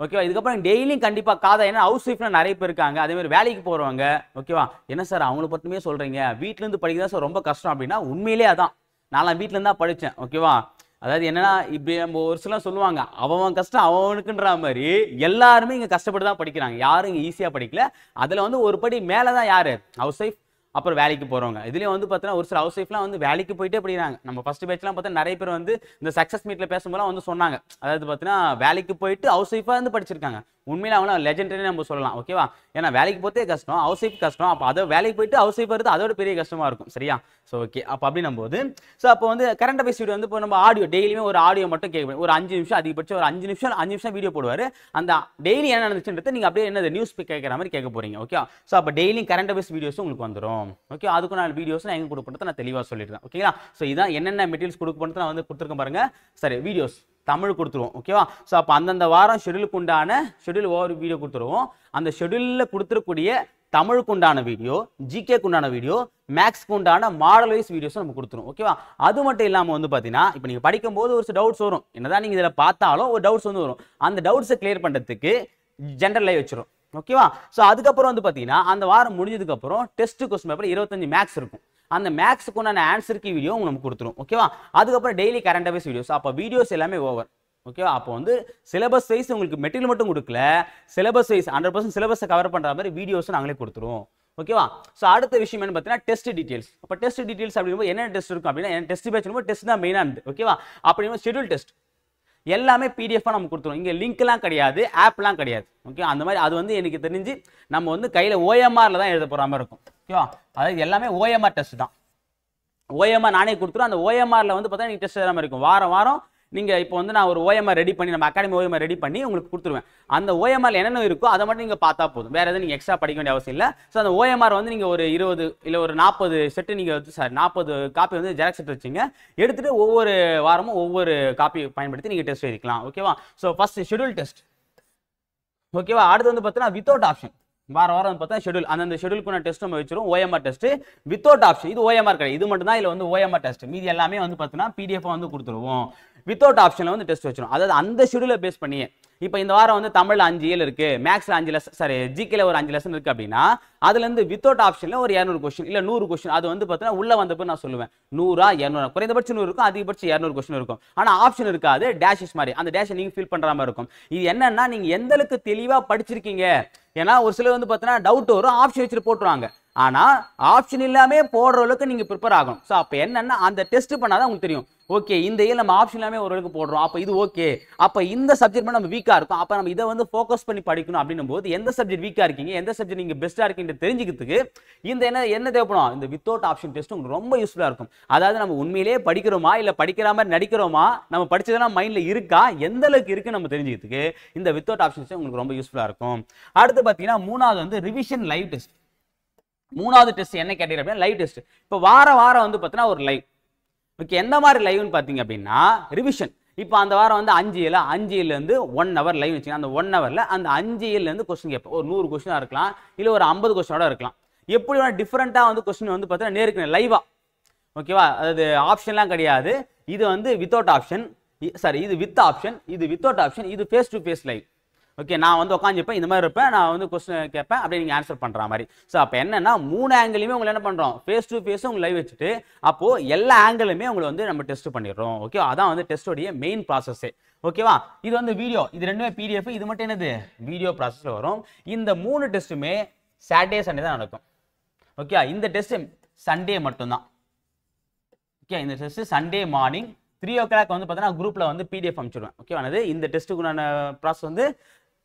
ஓகேவா, இதுக்கப்புறம் டெய்லியும் கண்டிப்பாக காதா. ஏன்னா ஹவுஸ் ஒய்ஃப்லாம் நிறைய பேர் இருக்காங்க, அதே மாதிரி வேலைக்கு போகிறவங்க. ஓகேவா, என்ன சார் அவங்கள பற்றியுமே சொல்கிறீங்க, வீட்டிலேருந்து படிக்கிறதா சார் ரொம்ப கஷ்டம் அப்படின்னா உண்மையிலே அதான். நான்லாம் வீட்டிலேருந்து தான் படித்தேன். ஓகேவா, அதாவது என்னன்னா இப்படி நம்ம ஒரு சிலர் சொல்லுவாங்க அவன் கஷ்டம் அவனுக்குன்ற மாதிரி எல்லாருமே இங்கே கஷ்டப்பட்டு தான் படிக்கிறாங்க. யாரும் இங்கே ஈஸியாக படிக்கல. அதில் வந்து ஒரு படி மேலே தான் யார், ஹவுஸ் ஒய்ஃப், அப்புறம் வேலைக்கு போகிறவங்க. இதுலேயும் வந்து பார்த்தீங்கன்னா ஒரு சில ஹவுஸ் ஒய்ஃப்லாம் வந்து வேலைக்கு போயிட்டே படிக்கிறாங்க. நம்ம ஃபர்ஸ்ட் பேட்ச்லாம் பார்த்தா நிறைய பேர் வந்து இந்த சக்ஸஸ் மீட்டில் பேசும்போது வந்து சொன்னாங்க, அதாவது பார்த்தீங்கன்னா வேலைக்கு போயிட்டு ஹவுஸ் ஒய்ஃபாக வந்து படிச்சிருக்காங்க. உண்மையில அவங்கள லெஜெண்டரி நம்ம சொல்லலாம். ஓகேவா, ஏன்னா வேலைக்கு போதே கஷ்டம், ஹவுஸ் ஒய்ஃப் கஷ்டம். அப்போ அதை வேலைக்கு போயிட்டு ஹவுஸ் ஒய்ஃப் வருது அதோட பெரிய கஷ்டமா இருக்கும். சரியா, ஸோ ஓகே, அப்போ அப்படி நம்போது ஸோ அப்போ வந்து கரண்ட் அஃபேர்ஸ் வீடியோ வந்து இப்போ நம்ம ஆடியோ டெய்லியுமே ஒரு ஆடியோ மட்டும் கேட்க ஒரு 5 நிமிஷம், அதிகபட்சம் ஒரு 5 நிமிஷம் வீடியோ போடுவார். அந்த டெய்லி என்ன நடந்துச்சுன்றது நீங்கள் அப்படியே என்னது நியூஸ் கேட்குற மாதிரி கேட்க போறீங்க. ஓகே, ஸோ அப்போ டெய்லி கரண்ட் அஃபேர்ஸ் வீடியோஸ் உங்களுக்கு வந்துடும். ஓகே, அதுக்கு நான் வீடியோஸ் நான் எங்கே கொடுப்பேன் நான் தெளிவாக சொல்லிடுறேன். ஓகேங்களா, ஸோ இதான் என்னென்ன மெட்டீரியல்ஸ் கொடுக்க நான் வந்து கொடுத்துருக்கேன் பாருங்க. சரி, வீடியோஸ் தமிழ் கொடுத்துருவோம். ஓகேவா, ஸோ அப்போ அந்தந்த வாரம் ஷெடியூலுக்கு உண்டான ஷெடியூல் ஓவர் வீடியோ கொடுத்துருவோம். அந்த ஷெடியூலில் கொடுத்துருக்கூடிய தமிழுக்கு உண்டான வீடியோ, ஜிகேக்கு உண்டான வீடியோ, மேக்ஸ்க்கு உண்டான மாடல் வைஸ் வீடியோஸ் நம்ம கொடுத்துருவோம். ஓகேவா, அது மட்டும் இல்லாமல் வந்து பார்த்தீங்கன்னா இப்போ நீங்கள் படிக்கும்போது ஒரு சில டவுட்ஸ் வரும். என்னதான் நீங்கள் இதில் பார்த்தாலும் ஒரு டவுட்ஸ் வந்து வரும். அந்த டவுட்ஸை கிளியர் பண்ணுறதுக்கு ஜென்ரல் லைவ் வச்சிரும். ஓகேவா, ஸோ அதுக்கப்புறம் வந்து பார்த்தீங்கன்னா அந்த வாரம் முடிஞ்சதுக்கப்புறம் டெஸ்ட் கொஸ்டின் பேப்பர் 25 மேக்ஸ் இருக்கும். அந்த மேக்ஸுக்கு உண்டான ஆன்சருக்கு வீடியோ நம்ம கொடுத்துரும். ஓகேவா, அதுக்கப்புறம் டெய்லி கரண்ட் அஃபேர்ஸ் வீடியோஸ். அப்போ வீடியோஸ் எல்லாமே ஓவர். ஓகேவா, அப்போ வந்து சிலபஸ் வைஸ் உங்களுக்கு மெட்டீரியல் மட்டும் கொடுக்கல, சிலபஸ் வைஸ் 100% சிலபஸை கவர் பண்ணுற மாதிரி வீடியோஸ் நாங்களே கொடுத்துருவோம். ஓகேவா, ஸோ அடுத்த விஷயம் என்ன பார்த்தீங்கன்னா டெஸ்ட் டீடைல்ஸ். அப்போ டெஸ்ட் டீடைல்ஸ் அப்படிங்கும்போது என்ன டெஸ்ட் இருக்கும் அப்படின்னா டெஸ்ட் பேட்ச் டெஸ்ட் தான் மெயினானது. ஓகேவா, அப்படிங்கும்போது ஷெடியூல் டெஸ்ட் எல்லாமே பிடிஎஃபாக நம்ம கொடுத்துருவோம். இங்கே லிங்க்லாம் கிடையாது, ஆப்லாம் கிடையாது. ஓகே, அந்த மாதிரி அது வந்து எனக்கு தெரிஞ்சு நம்ம வந்து கையில் ஓஎம்ஆரில் தான் எழுத போகிற மாதிரி இருக்கும். ஓகேவா, அதாவது எல்லாமே ஓஎம்ஆர் டெஸ்ட் தான். ஓஎம்ஆர் நானே கொடுத்துருவோம். அந்த ஓஎம்ஆரில் வந்து பார்த்தா நீங்கள் டெஸ்ட் எழுத மாதிரி இருக்கும். வாரம் நீங்கள் இப்போ வந்து நான் ஒரு ஓஎம்ஆர் ரெடி பண்ணி நம்ம அகாடமி ஓஎம்ஆர் ரெடி பண்ணி உங்களுக்கு கொடுத்துருவேன். அந்த ஓஎம்ஆர் என்னென்ன இருக்கோ அதை மட்டும் நீங்கள் பார்த்தா போதும், வேறு எதுவும் நீங்கள் எக்ஸ்ட்ரா படிக்க வேண்டிய அவசியம் இல்லை. ஸோ அந்த ஓஎம்ஆர் வந்து நீங்கள் ஒரு 20 இல்லை ஒரு 40 செட்டு நீங்கள் வந்து 40 காப்பி வந்து ஜெராக்ஸ் செட் வச்சுங்க. எடுத்துகிட்டு ஒவ்வொரு வாரமும் ஒவ்வொரு காப்பி பயன்படுத்தி நீங்கள் டெஸ்ட் எழுதிக்கலாம். ஓகேவா, ஸோ ஃபர்ஸ்ட் ஷெடியூல் டெஸ்ட். ஓகேவா, அடுத்து வந்து பார்த்தீங்கன்னா வித்தவுட் ஆப்ஷன். வாரம் வந்து பார்த்தா ஷெடியூல் அந்த ஷெடியூலுக்கு நான் டெஸ்ட் நம்ம வச்சிரும். OMR test without option. இது ஓஎம்ஆர் கிடையாது, இது மட்டும் தான் இதில் வந்து ஓஎம்ஆர் டெஸ்ட். மீதி எல்லாமே வந்து பார்த்தீங்கன்னா பிடிஎஃப் வந்து கொடுத்துருவோம். வித்தவுட் ஆப்ஷனில் வந்து டெஸ்ட் வச்சிரும். அதாவது அந்த ஷெடியூலை பேஸ் பண்ணியே இப்போ இந்த வாரம் வந்து தமிழ்ல 5 இயல் இருக்கு, மேக்ஸ்ல 5 லெசன், சாரி ஜிகேல ஒரு 5 லெசன் இருக்கு அப்படின்னா அதுல இருந்து வித்தவுட் ஆப்ஷன்ல ஒரு 200 கொஸ்டின் இல்ல 100 கொஸ்டின் அது வந்து பார்த்தீங்கன்னா உள்ள வந்தப்போ நான் சொல்லுவேன் 100 200 குறைந்தபட்சம் 100 இருக்கும், அதிகபட்சம் 200 கொஸ்டின் இருக்கும். ஆனா ஆப்ஷன் இருக்காது, டேஷஸ் மாதிரி. அந்த டேஷை நீங்க ஃபில் பண்ற மாதிரி இருக்கும். இது என்னன்னா நீங்க எந்த அளவுக்கு தெளிவா படிச்சிருக்கீங்க. ஏன்னா ஒரு சிலர் வந்து பார்த்தீங்கன்னா டவுட் வரும், ஆப்ஷன் வச்சுட்டு போட்டுருவாங்க. ஆனா ஆப்ஷன் இல்லாம போடுற அளவுக்கு நீங்க ப்ரிப்பேர் ஆகணும். ஸோ அப்போ என்னன்னா அந்த டெஸ்ட் பண்ணாதான் உங்களுக்கு தெரியும். ஓகே, இந்த இயர் நம்ம ஆப்ஷன் இல்லாம ஓரளவுக்கு போடுறோம், அப்போ இது ஓகே, அப்போ இந்த சப்ஜெக்ட் நம்ம வீக்கா இருக்கும், அப்போ நம்ம இதை வந்து ஃபோக்கஸ் பண்ணி படிக்கணும். அப்படின்னும் போது எந்த சப்ஜெக்ட் வீக்கா இருக்கீங்க, எந்த சப்ஜெக்ட் நீங்க பெஸ்டா இருக்கீங்க தெரிஞ்சுக்கிறதுக்கு இந்த என்ன தேவைப்படும், இந்த வித்தவுட் ஆப்ஷன் டெஸ்ட் உங்களுக்கு ரொம்ப யூஸ்ஃபுல்லா இருக்கும். அதாவது நம்ம உண்மையிலேயே படிக்கிறோமா இல்ல படிக்கிற மாதிரி நடிக்கிறோமா, நம்ம படிச்சதெல்லாம் மைண்ட்ல இருக்கா, எந்த அளவுக்கு இருக்கு நம்ம தெரிஞ்சுக்கிறதுக்கு இந்த வித்தவுட் ஆப்ஷன் டெஸ்ட் உங்களுக்கு ரொம்ப யூஸ்ஃபுல்லா இருக்கும். அடுத்து பாத்தீங்கன்னா மூணாவது வந்து ரிவிஷன் லைவ் டெஸ்ட். மூணாவது டெஸ்ட் என்ன கேட்டீங்க அப்படின்னா லைவ் டெஸ்ட். இப்போ வாரம் வந்து பார்த்தீங்கன்னா ஒரு லைவ். ஓகே, எந்த மாதிரி லைவ்னு பார்த்தீங்க அப்படின்னா ரிவிஷன். இப்போ அந்த வாரம் வந்து 5 இயர்லேருந்து 1 ஹவர் லைவ் வச்சுங்க. அந்த 1 ஹவரில் அந்த 5 இயர்லேருந்து கொஸ்டின் கேட்போம். ஒரு 100 கொஸ்டினாக இருக்கலாம், இல்லை ஒரு 50 கொஸ்டினோட இருக்கலாம். எப்படி வேணா டிஃப்ரெண்ட்டாக வந்து கொஸ்டின் வந்து பார்த்தீங்கன்னா நேருக்கு லைவா. ஓகேவா, அதாவது ஆப்ஷன்லாம் கிடையாது. இது வந்து வித்தவுட் ஆப்ஷன், சாரி இது வித் ஆப்ஷன், இது வித்தவுட் ஆப்ஷன், இது face to face live. Okay, நான் வந்து உட்காந்துப்பேன், இந்த மாதிரி இருப்பேன், நான் வந்து கொஸ்டின் கேட்பேன், அப்படியே நீங்கள் ஆன்சர் பண்ணுற மாதிரி. ஸோ அப்போ என்னன்னா 3 ஆங்கிளுமே உங்களை என்ன பண்ணுறோம், ஃபேஸ் டு ஃபேஸும் உங்களை லைவ் வச்சுட்டு அப்போது எல்லா ஆங்கிளுமே உங்களை வந்து நம்ம டெஸ்ட் பண்ணிடுறோம். ஓகே, அதான் வந்து டெஸ்டோடைய மெயின் ப்ராசஸே. ஓகேவா, இது வந்து வீடியோ, இது ரெண்டுமே பிடிஎஃப், இது மட்டும் என்னது வீடியோ ப்ராசஸில் வரும். இந்த 3 டெஸ்ட்டுமே சாட்டர்டே சண்டே தான் நடக்கும். ஓகே, இந்த டெஸ்ட் சண்டே மட்டும்தான். ஓகே, இந்த டெஸ்ட் சண்டே மார்னிங் 3 o'clock வந்து பார்த்தீங்கன்னா குரூப்பில் வந்து பிடிஎஃப் அனுப்பிச்சிடுவேன். ஓகேவானது இந்த டெஸ்ட்டுக்குண்டான ப்ராசஸ் வந்து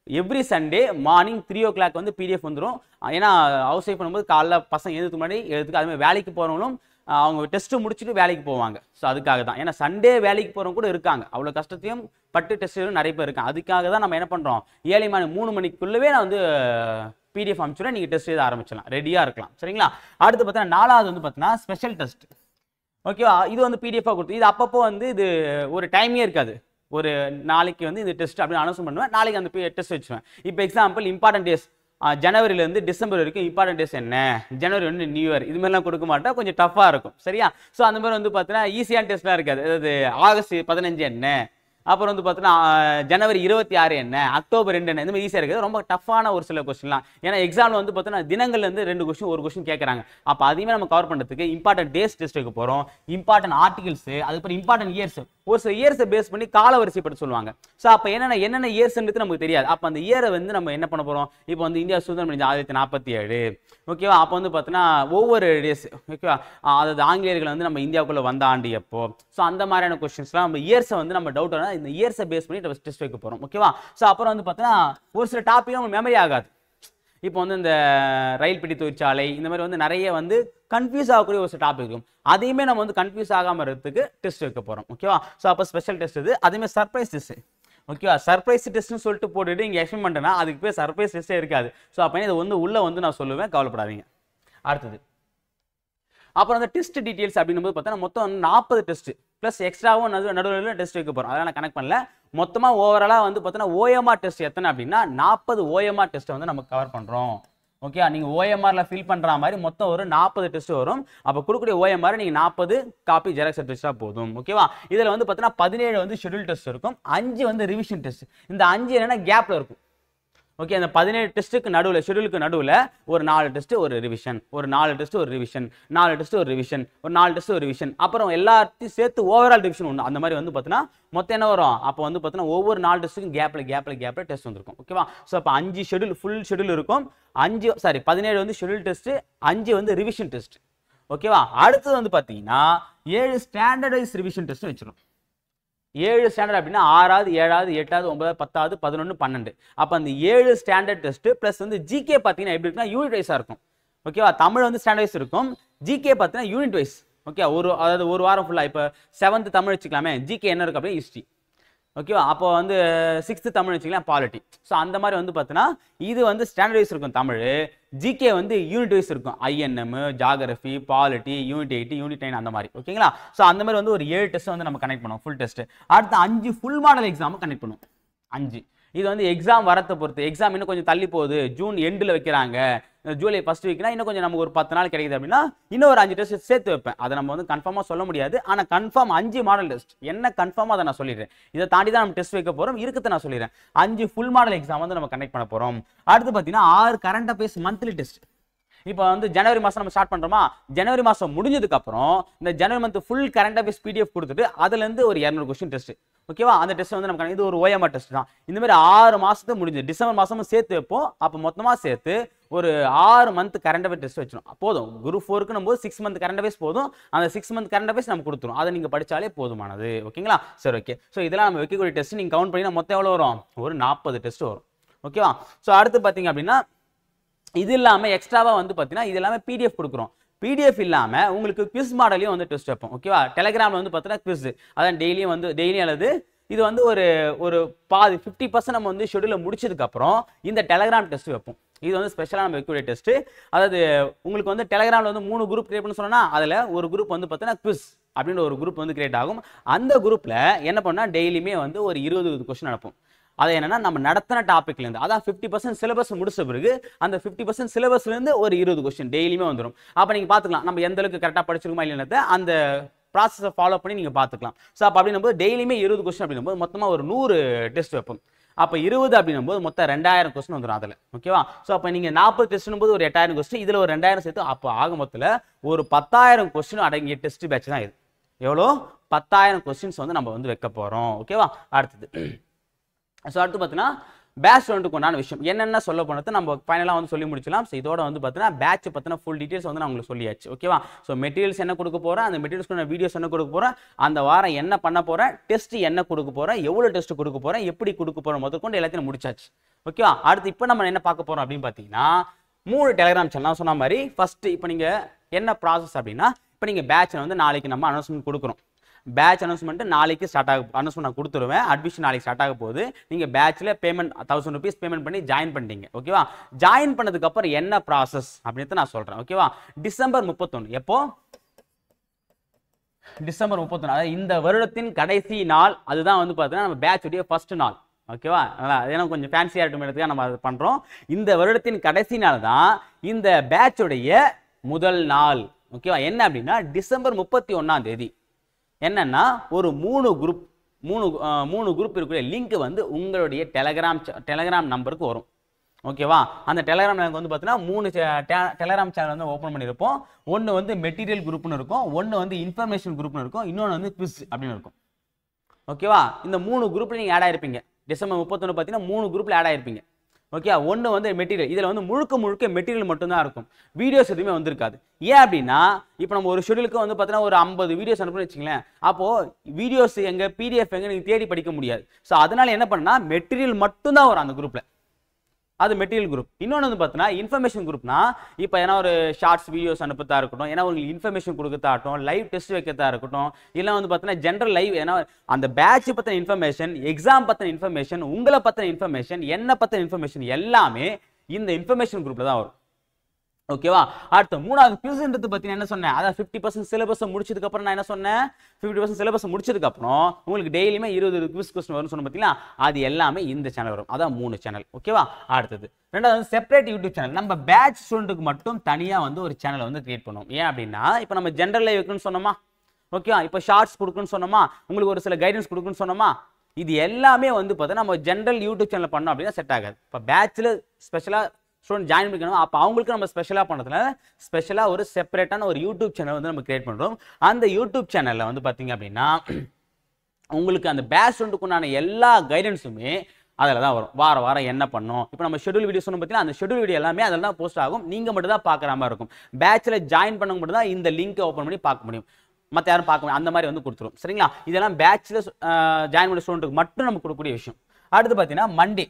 எவ்ரி சண்டே மார்னிங் 3 o'clock வந்து பிடிஎஃப் வந்துடும். ஏன்னா ஹவுஸ் ஒய்ஃப் பண்ணும்போது காலைல பசங்க எழுதுக்கு முன்னாடி எழுதுக்கு, அதுமாதிரி வேலைக்கு போகிறவங்களும் அவங்க டெஸ்ட்டு முடிச்சுட்டு வேலைக்கு போவாங்க. ஸோ அதுக்காக தான், ஏன்னா சண்டே வேலைக்கு போகிறவங்க கூட இருக்காங்க, அவ்வளோ கஷ்டத்தையும் பட்டு டெஸ்ட்டு நிறைய பேர் இருக்காங்க. அதுக்காக தான் நம்ம என்ன பண்ணுறோம், 7 மணி 3 மணிக்குள்ளவே நான் வந்து பிடிஎஃப் அனுப்பிச்சுடுறேன், நீங்கள் டெஸ்ட் எழுத ஆரம்பிச்சிடலாம், ரெடியாக இருக்கலாம். சரிங்களா? அடுத்து பார்த்தீங்கன்னா 4வது வந்து பார்த்தீங்கன்னா ஸ்பெஷல் டெஸ்ட். ஓகேவா? இது வந்து பிடிஎஃபாக கொடுத்து இது அப்பப்போ வந்து இது ஒரு டைமே இருக்காது, ஒரு நாளைக்கு வந்து இந்த டெஸ்ட் அப்படின்னு அனௌன்ஸ் பண்ணுவேன், நாளைக்கு அந்த டெஸ்ட் வச்சுருவேன். இப்போ எக்ஸாம்பிள் இம்பார்ட்டன்ட் டேஸ் ஜனவரிலேருந்து டிசம்பர் வரைக்கும் இம்பார்ட்டன்ட் டேஸ் என்ன, ஜனவரி வந்து நியூ இயர், இது மாதிரிலாம் கொடுக்க மாட்டேன், கொஞ்சம் டஃப்பாக இருக்கும். சரியா? ஸோ அந்த மாதிரி வந்து பார்த்தீங்கன்னா ஈஸியான டெஸ்ட்லாம் இருக்காது. அதாவது ஆகஸ்ட் 15 என்ன, அப்புறம் வந்து பார்த்தீங்கன்னா ஜனவரி 26 என்ன, அக்டோபர் 2 என்ன, இந்த மாதிரி ஈஸியாக இருக்குது. ரொம்ப டஃப்பான ஒரு சில கொஸ்டின்லாம், ஏன்னா எக்ஸாமில் வந்து பார்த்தீங்கன்னா தினங்கள்லேருந்து 2 கொஸ்டின் 1 கொஸ்டின் கேட்குறாங்க. அப்போ அதையுமே நம்ம கவர் பண்ணுறதுக்கு இம்பார்ட்டன்ட் டேஸ் டெஸ்ட் வைக்க போகிறோம், இம்பார்ட்டன்ட் ஆர்டிகல்ஸ், அதுக்கப்புறம் இம்பார்ட்டன்ட் இயர்ஸ், ஒரு சில இயர்ஸை பேஸ் பண்ணி கால வரிசைப்பட்டு சொல்லுவாங்க. ஸோ அப்போ என்னென்ன இயர்ஸ்ன்றது நமக்கு தெரியாது. அப்போ அந்த இயரை வந்து நம்ம என்ன பண்ண போகிறோம், இப்போ வந்து இந்தியா சுதந்திரம் அடைஞ்சு 1947, ஓகேவா? அப்போ வந்து பார்த்தீங்கன்னா ஒவ்வொரு டேஸ், ஓகேவா, அதாவது ஆங்கிலேயர்கள் வந்து நம்ம இந்தியாவுக்குள்ளே வந்த ஆண்டு எப்போ, ஸோ அந்த மாதிரியான கொஸ்டின்ஸ்லாம் நம்ம இயர்ஸை வந்து நம்ம டவுட் ஆனால் இந்த இயர்ஸை பேஸ் பண்ணி நம்ம டெஸ்ட் வைக்க போகிறோம். ஓகேவா? ஸோ அப்புறம் வந்து பார்த்தீங்கன்னா ஒரு சில டாப்பிக்கும் நம்ம மெமரி ஆகாது. இப்போ வந்து இந்த ரயில் பெட்டி தொழிற்சாலை, இந்த மாதிரி வந்து நிறைய வந்து கன்ஃபியூஸ் ஆகக்கூடிய ஒரு சில டாபிக் இருக்கும், அதையுமே நம்ம வந்து கன்ஃபியூஸ் ஆகாமல் இருக்கிறதுக்கு டெஸ்ட் வைக்க போகிறோம். ஓகேவா? ஸோ அப்போ ஸ்பெஷல் டெஸ்ட் இது, அதேமாதிரி சர்ப்ரைஸ் டெஸ்ட். ஓகேவா? சர்ப்ரைஸ் டெஸ்ட்னு சொல்லிட்டு போட்டுட்டு இங்கே எக்ஸ்பிளைன் பண்ணிட்டேன்னா அதுக்கு பேர் சர்ப்ரைஸ் டெஸ்ட்டே இருக்காது. ஸோ அப்போ இது வந்து உள்ளே வந்து நான் சொல்லுவேன், கவலைப்படாதீங்க. அடுத்தது அப்புறம் அந்த டெஸ்ட் டீட்டெயில்ஸ் அப்படின்னும் பார்த்தீங்கன்னா மொத்தம் 40 டெஸ்ட் ப்ளஸ் எக்ஸ்ட்ராவும் நடுவில் டெஸ்ட் வைக்க போகிறோம். அதெல்லாம் நான் கனெக்ட் பண்ணல. மொத்தமாக ஓவராலாக வந்து பார்த்தீங்கன்னா ஓஎம்ஆர் டெஸ்ட் எத்தனை அப்படின்னா 40 ஓஎம்ஆர் டெஸ்ட்டை வந்து நம்ம கவர் பண்ணுறோம். ஓகே, நீங்கள் ஓஎம்ஆரில் ஃபில் பண்ணுற மாதிரி மொத்தம் ஒரு 40 டெஸ்ட் வரும். அப்போ கொடுக்கக்கூடிய ஓஎம்ஆர் நீங்கள் 40 காப்பி ஜெராக்ஸ் எடுத்து வச்சா போதும். ஓகேவா? இதில் வந்து பார்த்தீங்கன்னா 17 வந்து ஷெட்யூல் டெஸ்ட் இருக்கும், 5 வந்து ரிவிஷன் டெஸ்ட். இந்த 5 என்னன்னா கேப்பில் இருக்கும். ஓகே, அந்த 17 டெஸ்ட்டுக்கு நடுவில், ஷெட்யூலுக்கு நடுவில் ஒரு 4 டெஸ்ட் ஒரு ரிவிஷன், ஒரு 4 டெஸ்ட் ஒரு ரிவிஷன், 4 டெஸ்ட் ஒரு ரிவிஷன், ஒரு 4 டெஸ்ட் ஒரு ரிவிஷன், அப்புறம் எல்லாத்தையும் சேர்த்து ஓவரால் ரிவிஷன் ஒன்று. அந்த மாதிரி வந்து பார்த்தீங்கன்னா மொத்தம் என்ன வரும், அப்போ வந்து பார்த்தீங்கன்னா ஒவ்வொரு 4 டெஸ்ட்டுக்கும் கேப்பில் டெஸ்ட் வந்துருக்கும். ஓகேவா? ஸோ அப்போ 5 ஷெட்யூல், ஃபுல் ஷெட்யூல் இருக்கும். 17 வந்து ஷெட்யூல் டெஸ்ட், 5 வந்து ரிவிஷன் டெஸ்ட். ஓகேவா? அடுத்தது வந்து பார்த்தீங்கன்னா 7 ஸ்டாண்டர்டைஸ் ரிவிஷன் டெஸ்ட் வச்சிடும். 7 ஸ்டாண்டர்ட் அப்படின்னா 6வது 7வது 8வது 9வது 10வது 11 12. அப்போ அந்த 7 ஸ்டாண்டர்ட் டெஸ்ட் ப்ளஸ் வந்து ஜிகே பார்த்தீங்கன்னா எப்படி இருக்குன்னா யூனிட் வைஸாக இருக்கும். ஓகேவா? தமிழ் வந்து ஸ்டாண்டர்ட் வைஸ் இருக்கும், ஜிகே பார்த்தீங்கன்னா யூனிட் வைஸ். ஓகே, அதாவது ஒரு வாரம் ஃபுல்லாக. இப்போ 7th தமிழ் வச்சுக்கலாமே, ஜிகே என்ன இருக்கும் அப்படின்னா ஹிஸ்ட்ரி. ஓகேவா? அப்போ வந்து 6th தமிழ் வச்சுக்கலாம் பாலிட்டி. ஸோ அந்த மாதிரி வந்து பார்த்தீங்கன்னா இது வந்து ஸ்டாண்டர்ட் வைஸ் இருக்கும் தமிழ், ஜிகே வந்து யூனிட் வைஸ் இருக்கும், INM, geography, polity, unit 8, unit 9 அந்த மாதிரி. ஓகேங்களா? ஸோ அந்த மாதிரி வந்து ஒரு 7 டெஸ்ட் வந்து நம்ம கனெக்ட் பண்ணுவோம், ஃபுல் டெஸ்ட். அடுத்து 5 ஃபுல் மாடல் எக்ஸாமும் கனெக்ட் பண்ணுவோம். 5 இது வந்து எக்ஸாம் வரத்தை பொறுத்து. எக்ஸாம் இன்னும் கொஞ்சம் தள்ளி போகுது, ஜூன் எண்டில் வைக்கிறாங்க, ஜூலை ஃபர்ஸ்ட் வீக்னா இன்னும் கொஞ்சம் நமக்கு ஒரு 10 நாள் கிடைக்குது அப்படின்னா இன்னும் ஒரு 5 டெஸ்ட் சேர்த்து வைப்பேன். அதை நம்ம வந்து கன்ஃபார்மாக சொல்ல முடியாது, ஆனால் கன்ஃபார்ம் 5 மாடல் டெஸ்ட் என்ன கன்ஃபார்மாக அதை நான் சொல்லிடுறேன். இதை தாண்டி தான் நம்ம டெஸ்ட் வைக்க போகிறோம், இருக்கிறத நான் சொல்லிடுறேன். 5 ஃபுல் மாடல் எக்ஸாம் வந்து நம்ம கனெக்ட் பண்ண போகிறோம். அடுத்து பார்த்தீங்கன்னா 6 கரண்ட் அஃபேர்ஸ் மந்த்லி டெஸ்ட். இப்போ வந்து ஜனவரி மாதம் நம்ம ஸ்டார்ட் பண்ணுறோமா, ஜனவரி மாதம் முடிஞ்சதுக்கு அப்புறம் இந்த January month full current affairs PDF கொடுத்துட்டு அதுலேருந்து ஒரு 200 கொஸ்டின் டெஸ்ட். ஓகேவா? அந்த டெஸ்ட் வந்து நமக்கு இது ஒரு ஓஎம்ஆர் டெஸ்ட் தான். இந்த மாதிரி 6 மாதத்துக்கு முடிஞ்சு டிசம்பர் மாதமும் சேர்த்து வைப்போம். அப்போ மொத்தமாக சேர்த்து ஒரு 6 மந்த் கரண்ட் அஃபேர்ஸ் டெஸ்ட் வச்சிடும். போதும், குரூப் 4க்கு நம்ம 6 மந்த் கரண்ட் அஃபேர்ஸ் போதும். அந்த 6 மந்த் கரண்ட் அஃபேர்ஸ் நம்ம கொடுத்துரும், அதை நீங்கள் படித்தாலே போதுமானது. ஓகேங்களா? சரி, ஓகே. ஸோ இதெல்லாம் நம்ம வைக்கக்கூடிய டெஸ்ட் நீங்கள் கவுண்ட் பண்ணி மொத்தம் எவ்வளோ வரும், ஒரு 40 டெஸ்ட் வரும். ஓகேவா? ஸோ அடுத்து பார்த்தீங்க அப்படின்னா இது இல்லாமல் எக்ஸ்ட்ராவாக வந்து பார்த்தீங்கன்னா இது எல்லாமே பிடிஎஃப் கொடுக்குறோம். பிடிஎஃப் இல்லாமல் உங்களுக்கு குவிஸ் மாடலையும் வந்து டெஸ்ட் வைப்போம். ஓகேவா? டெலிகிராமில் வந்து பார்த்தீங்கன்னா குவிஸ், அதான் டெய்லியும் அல்லது இது வந்து ஒரு பாதி 50% நம்ம வந்து ஷெட்யூலில் முடிச்சதுக்கப்புறம் இந்த டெலிகிராம் டெஸ்ட் வைப்போம். இது வந்து ஸ்பெஷலாக நம்ம வைக்கக்கூடிய டெஸ்ட். அதாவது உங்களுக்கு வந்து டெலிகிராமில் வந்து 3 குரூப் கிரியேட் பண்ண சொன்னால் அதில் ஒரு குரூப் வந்து பார்த்தீங்கன்னா குவிஸ் அப்படின்ற ஒரு குரூப் வந்து கிரியேட் ஆகும். அந்த குரூப்பில் என்ன பண்ணால் டெய்லியுமே வந்து ஒரு 20 கொஸ்டின் நடப்போம். அது என்னன்னா நம்ம நடத்தின டாபிக்லேருந்து, அதான் 50% சிலபஸ் முடிச்ச பிறகு அந்த 50% சிலபஸ்லேருந்து ஒரு 20 கொஸ்டின் டெய்லியுமே வந்துடும். அப்போ நீங்கள் பார்த்துக்கலாம் நம்ம எந்த அளவுக்கு கரெக்டாக படிச்சிருக்கோமா இல்லைன்னா அந்த ப்ராசஸை ஃபாலோ பண்ணி நீங்கள் பார்த்துக்கலாம். ஸோ அப்போ அப்படின்னும்போது டெய்லியுமே 20 கொஸ்டின் அப்படின்னும்போது மொத்தமாக ஒரு 100 டெஸ்ட் வைப்போம். அப்போ 20 அப்படின்னும்போது மொத்தம் 2000 கொஸ்டின் வந்துடும் அதில். ஓகேவா? ஸோ அப்போ நீங்கள் 40 டெஸ்ட்னும் போது ஒரு 8000 கொஸ்டின், இதில் ஒரு 2000 சேர்த்து அப்போ ஆக மொத்தத்தில் ஒரு 10,000 கொஸ்டின் அடங்கிய டெஸ்ட் பேட்ச் தான் இது. எவ்வளோ? 10,000 கொஸ்டின்ஸ் வந்து நம்ம வந்து வைக்க போகிறோம். ஓகேவா? அடுத்தது ஸோ அடுத்து பார்த்தீங்கன்னா பேட்ச் ஸ்டூடெண்ட்டுக்கு உண்டான விஷயம் என்னென்ன சொல்ல போனது நம்ம ஃபைனலாக வந்து சொல்லி முடிச்சலாம். ஸோ இதோட வந்து பார்த்தீங்கன்னா பேட்ச் பற்றின ஃபுல் டீட்டெயில்ஸ் வந்து நான் உங்களுக்கு சொல்லியாச்சு. ஓகேவா? ஸோ மெட்டீரியல்ஸ் என்ன கொடுக்க போகிறேன், அந்த மெட்டீரியல்ஸ்க்கு வீடியோஸ் என்ன கொடுக்க போகிறேன், அந்த வாரம் என்ன பண்ண போகிறேன், டெஸ்ட் என்ன கொடுக்க போகிறேன், எவ்வளோ டெஸ்ட் கொடுக்க போகிறேன், எப்படி கொடுக்க போகிறோம் முதற்கொண்டு எல்லாத்தையும் முடிச்சாச்சு. ஓகேவா? அடுத்து இப்போ நம்ம என்ன பார்க்க போகிறோம் அப்படின்னு பார்த்தீங்கன்னா 3 டெலிகிராம் சேனல். நான் சொன்ன மாதிரி ஃபர்ஸ்ட் இப்போ நீங்கள் என்ன ப்ராசஸ் அப்படின்னா, இப்போ நீங்கள் பேட்சை வந்து நாளைக்கு நம்ம அனௌன்ஸ்மெண்ட் கொடுக்குறோம். பேட்ச் அனௌன்ஸ்மெண்ட் நாளைக்கு ஸ்டார்ட் ஆக அனௌன்ஸ்மெண்ட் நான் கொடுத்துருவேன். அட்மிஷன் நாளைக்கு ஸ்டார்ட் ஆக போகுது. நீங்கள் பேட்சில் பேமெண்ட் 1000 rupees பேமெண்ட் பண்ணி ஜாயின் பண்ணிட்டீங்க. ஓகேவா? ஜாயின் பண்ணதுக்கப்புறம் என்ன ப்ராசஸ் அப்படின்னு நான் சொல்கிறேன். ஓகேவா? டிசம்பர் 31 எப்போ? டிசம்பர் 31, அதாவது இந்த வருடத்தின் கடைசி நாள். அதுதான் வந்து பார்த்தீங்கன்னா நம்ம பேட்சுடைய ஃபர்ஸ்ட் நாள். ஓகேவா? ஏன்னா கொஞ்சம் ஃபேன்சியாக இருக்கும் நம்ம அதை பண்ணுறோம். இந்த வருடத்தின் கடைசி நாள் தான் இந்த பேட்சுடைய முதல் நாள். ஓகேவா? என்ன அப்படின்னா டிசம்பர் 31 என்னன்னா ஒரு 3 குரூப் இருக்கிற லிங்க் வந்து உங்களுடைய டெலகிராம் நம்பருக்கு வரும். ஓகேவா? அந்த டெலகிராம் லிங்க் வந்து பார்த்தீங்கன்னா 3 டெலகிராம் சேனல் வந்து ஓப்பன் பண்ணியிருப்போம். ஒன்று வந்து மெட்டீரியல் குரூப்னு இருக்கும், ஒன்று வந்து இன்ஃபர்மேஷன் குரூப்னு இருக்கும், இன்னொன்று வந்து குவிஸ் அப்படின்னு இருக்கும். ஓகேவா? இந்த 3 குரூப்ல நீங்கள் ஆட் ஆயிருப்பீங்க. டிசம்பர் 31 பார்த்தீங்கன்னா 3 குரூப்ல ஆட் ஆயிருப்பீங்க. ஓகே, ஒன்று வந்து மெட்டீரியல். இதில் வந்து முழுக்க மெட்டீரியல் மட்டும்தான் இருக்கும், வீடியோஸ் எதுவுமே வந்திருக்காது. ஏன் அப்படின்னா இப்போ நம்ம ஒரு ஷெடியூலுக்கு வந்து பார்த்தீங்கன்னா ஒரு 50 வீடியோஸ் அனுப்புன்னு வச்சுங்களேன். அப்போது வீடியோஸ் எங்கே, பிடிஎஃப் எங்கே நீங்கள் தேடி படிக்க முடியாது. ஸோ அதனால என்ன பண்ணா மெட்டீரியல் மட்டும்தான் வரும் அந்த குரூப்பில். அது மெட்டீரியல் குரூப். இன்னொன்று வந்து பார்த்தீங்கன்னா இன்ஃபர்மேஷன் குரூப்னா இப்போ ஏன்னா ஒரு ஷார்ட்ஸ் வீடியோஸ் அனுப்பத்தா இருக்கட்டும், ஏன்னா உங்களுக்கு இன்ஃபர்மேஷன் கொடுக்கத்தாகட்டும், லைவ் டெஸ்ட் வைக்கிறதா இருக்கட்டும், இல்லை வந்து பார்த்தீங்கன்னா ஜென்ரல் லைவ், ஏன்னா அந்த பேட்ச் பற்றின இன்ஃபர்மேஷன், எக்ஸாம் பற்றின இன்ஃபர்மேஷன், உங்களை பற்றின இன்ஃபர்மேஷன், என்ன பற்றின இன்ஃபர்மேஷன் எல்லாமே இந்த இன்ஃபர்மேஷன் குரூப்பில் தான் வரும். ஓகேவா? அடுத்து 3வது குவிஸ்ன்றது பத்தி என்ன சொன்னேன், அதாவது 50% சிலபஸ் முடிச்சதுக்கு அப்புறம் நான் என்ன சொன்னேன், 50% சிலபஸ் முடிச்சதுக்கு அப்புறம் உங்களுக்கு டெய்லியுமே 20 குவிஸ் கொஸ்டின் வரும்னு சொன்ன பார்த்தீங்களா, அது எல்லாமே இந்த சேனல் வரும். அதான் 3 சேனல். ஓகேவா? அடுத்தது ரெண்டாவது செப்பரேட் யூடியூப் சேனல். நம்ம பேட்ச் ஸ்டூடெண்ட்டுக்கு மட்டும் தனியா வந்து ஒரு சேனல் வந்து கிரியேட் பண்ணுவோம். ஏன் அப்படின்னா இப்போ நம்ம ஜென்ரல் லைவ் வைக்கணும்னு சொன்னோமா, ஓகேவா, இப்போ ஷார்ட்ஸ் கொடுக்கணும்னு சொன்னோமா, உங்களுக்கு ஒரு சில கைடன்ஸ் கொடுக்கணும்னு சொன்னோமா, இது எல்லாமே வந்து பார்த்தா நம்ம ஜென்ரல் யூடியூப் சேனல் பண்ணோம் அப்படின்னா செட் ஆகாது. இப்போ பேட்ச்ல ஸ்பெஷலா ஸ்டூடெண்ட் ஜாயின் பண்ணிக்கணும். அப்போ அவங்களுக்கு நம்ம ஸ்பெஷலாக பண்ணுறதுனால ஸ்பெஷலாக ஒரு செப்பரேட்டான ஒரு யூடியூப் சேனல் வந்து நம்ம கிரியேட் பண்ணுறோம். அந்த யூடியூப் சேனலில் வந்து பார்த்தீங்க அப்படின்னா உங்களுக்கு அந்த பேட்ச் ஸ்டூடெண்ட்டுக்குண்டான எல்லா கைடன்ஸுமே அதில் தான் வரும். வாரம் என்ன பண்ணோம், இப்போ நம்ம ஷெடியூல் வீடியோ சொன்னோம் பார்த்தீங்கன்னா அந்த ஷெடியூல் வீடியோ எல்லாமே அதில் தான் போஸ்ட் ஆகும். நீங்கள் மட்டும் தான் பார்க்குற மாதிரி இருக்கும். பேட்சில் ஜாயின் பண்ண மட்டும் தான் இந்த லிங்க் ஓப்பன் பண்ணி பார்க்க முடியும், மற்ற யாரும் பார்க்க முடியும். அந்த மாதிரி வந்து கொடுத்துரும். சரிங்களா? இதெல்லாம் பேட்சில் ஜாயின் பண்ண ஸ்டூடெண்ட்டுக்கு மட்டும் நம்ம கொடுக்கக்கூடிய விஷயம். அடுத்து பார்த்தீங்கன்னா மண்டே,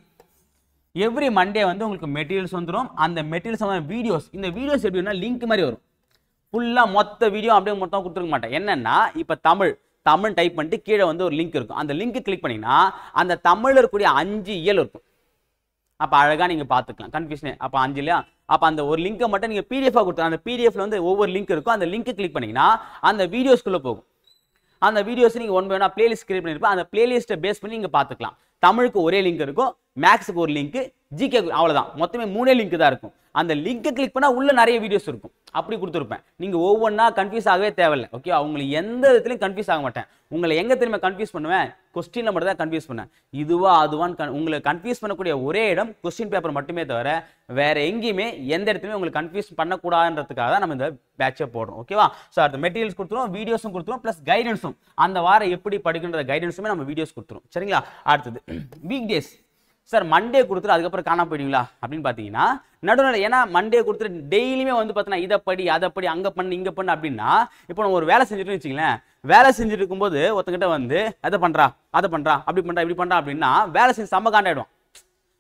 எவ்ரி மண்டே வந்து உங்களுக்கு மெட்டீரியல்ஸ் வந்துடும். அந்த மெட்டீரியல்ஸ் வீடியோஸ், இந்த வீடியோஸ் எப்படின்னா லிங்க் மாதிரி வரும். ஃபுல்லாக மொத்த வீடியோ அப்படியே மொத்தம் கொடுத்துருக்க மாட்டேன். என்னன்னா இப்போ தமிழ் டைப் பண்ணிட்டு கீழே வந்து ஒரு லிங்க் இருக்கும். அந்த லிங்க் கிளிக் பண்ணிங்கன்னா அந்த தமிழில் இருக்கக்கூடிய 5 இயல் இருக்கும். அப்போ அழகாக நீங்கள் பார்த்துக்கலாம், கன்ஃபியூஷனே. அப்போ 5 இல்லையா, அப்போ அந்த ஒரு லிங்கை மட்டும் நீங்கள் பிடிஎஃபாக கொடுத்து, அந்த பிடிஎஃப்ல வந்து ஒவ்வொரு லிங்க் இருக்கும். அந்த லிங்க் கிளிக் பண்ணிங்கன்னா அந்த வீடியோஸ்குள்ளே போகும். அந்த வீடியோஸ் நீங்கள் ஒன் வேணா பிளேலிஸ்ட் கிரியேட் பண்ணியிருப்போம். அந்த பிளேலிஸ்ட்டை பேஸ் பண்ணி நீங்கள் பார்த்துக்கலாம். தமிழுக்கு ஒரே லிங்க் இருக்கும், மேக்ஸுக்கு ஒரு லிங்க், ஜிகே அவ்வளோதான். மொத்தமே 3 லிங்க் தான் இருக்கும். அந்த லிங்கை கிளிக் பண்ணால் உள்ள நிறைய வீடியோஸ் இருக்கும். அப்படி கொடுத்துருப்பேன். நீங்கள் ஒவ்வொன்றா கன்ஃபியூஸ் ஆகவே தேவையில்லை. ஓகே, உங்களுக்கு எந்த விதத்துலையும் கன்ஃபியூஸ் ஆக மாட்டேன். உங்களை எங்கே திரும்ப கன்ஃபியூஸ் பண்ணுவேன், கொஸ்டினில் மட்டும் தான் கன்ஃபியூஸ் பண்ணேன். இதுவா அதுவான்னு உங்களை கன்ஃபியூஸ் பண்ணக்கூடிய ஒரே இடம் கொஸ்டின் பேப்பர் மட்டுமே தவிர வேற எங்கேயுமே எந்த இடத்துலையுமே உங்களுக்கு கன்ஃபியூஸ் பண்ணக்கூடாதுன்றதுக்காக தான் நம்ம இந்த பேட்சை போடுறோம். ஓகேவா? ஸோ அடுத்த மெட்டீரியல்ஸ் கொடுத்துருவோம், வீடியோஸும் கொடுத்துருவோம், ப்ளஸ் கைடன்ஸும். அந்த வாரம் எப்படி படிக்கின்ற கைடன்ஸுமே நம்ம வீடியோஸ் கொடுத்துருவோம். சரிங்களா? அடுத்தது வீக் டேஸ். சார் மண்டே கொடுத்துட்டு அதுக்கப்புறம் காணாம போயிடுவீங்களா அப்படின்னு பார்த்தீங்கன்னா நடுவில், ஏன்னா மண்டே கொடுத்துட்டு டெய்லியுமே வந்து பார்த்தீங்கன்னா இதை படி அதை படி அங்கே பண்ணு இங்கே பண்ணு அப்படின்னா, இப்போ நம்ம ஒரு வேலை செஞ்சுட்டு வச்சுங்களேன், வேலை செஞ்சுட்டு இருக்கும்போது ஒருத்தங்கிட்ட வந்து அதை பண்ணுறா அப்படி பண்ணுறா இப்படி பண்ணுறா அப்படின்னா வேலை செஞ்சு செம்ம காண்டாயிடுவான்.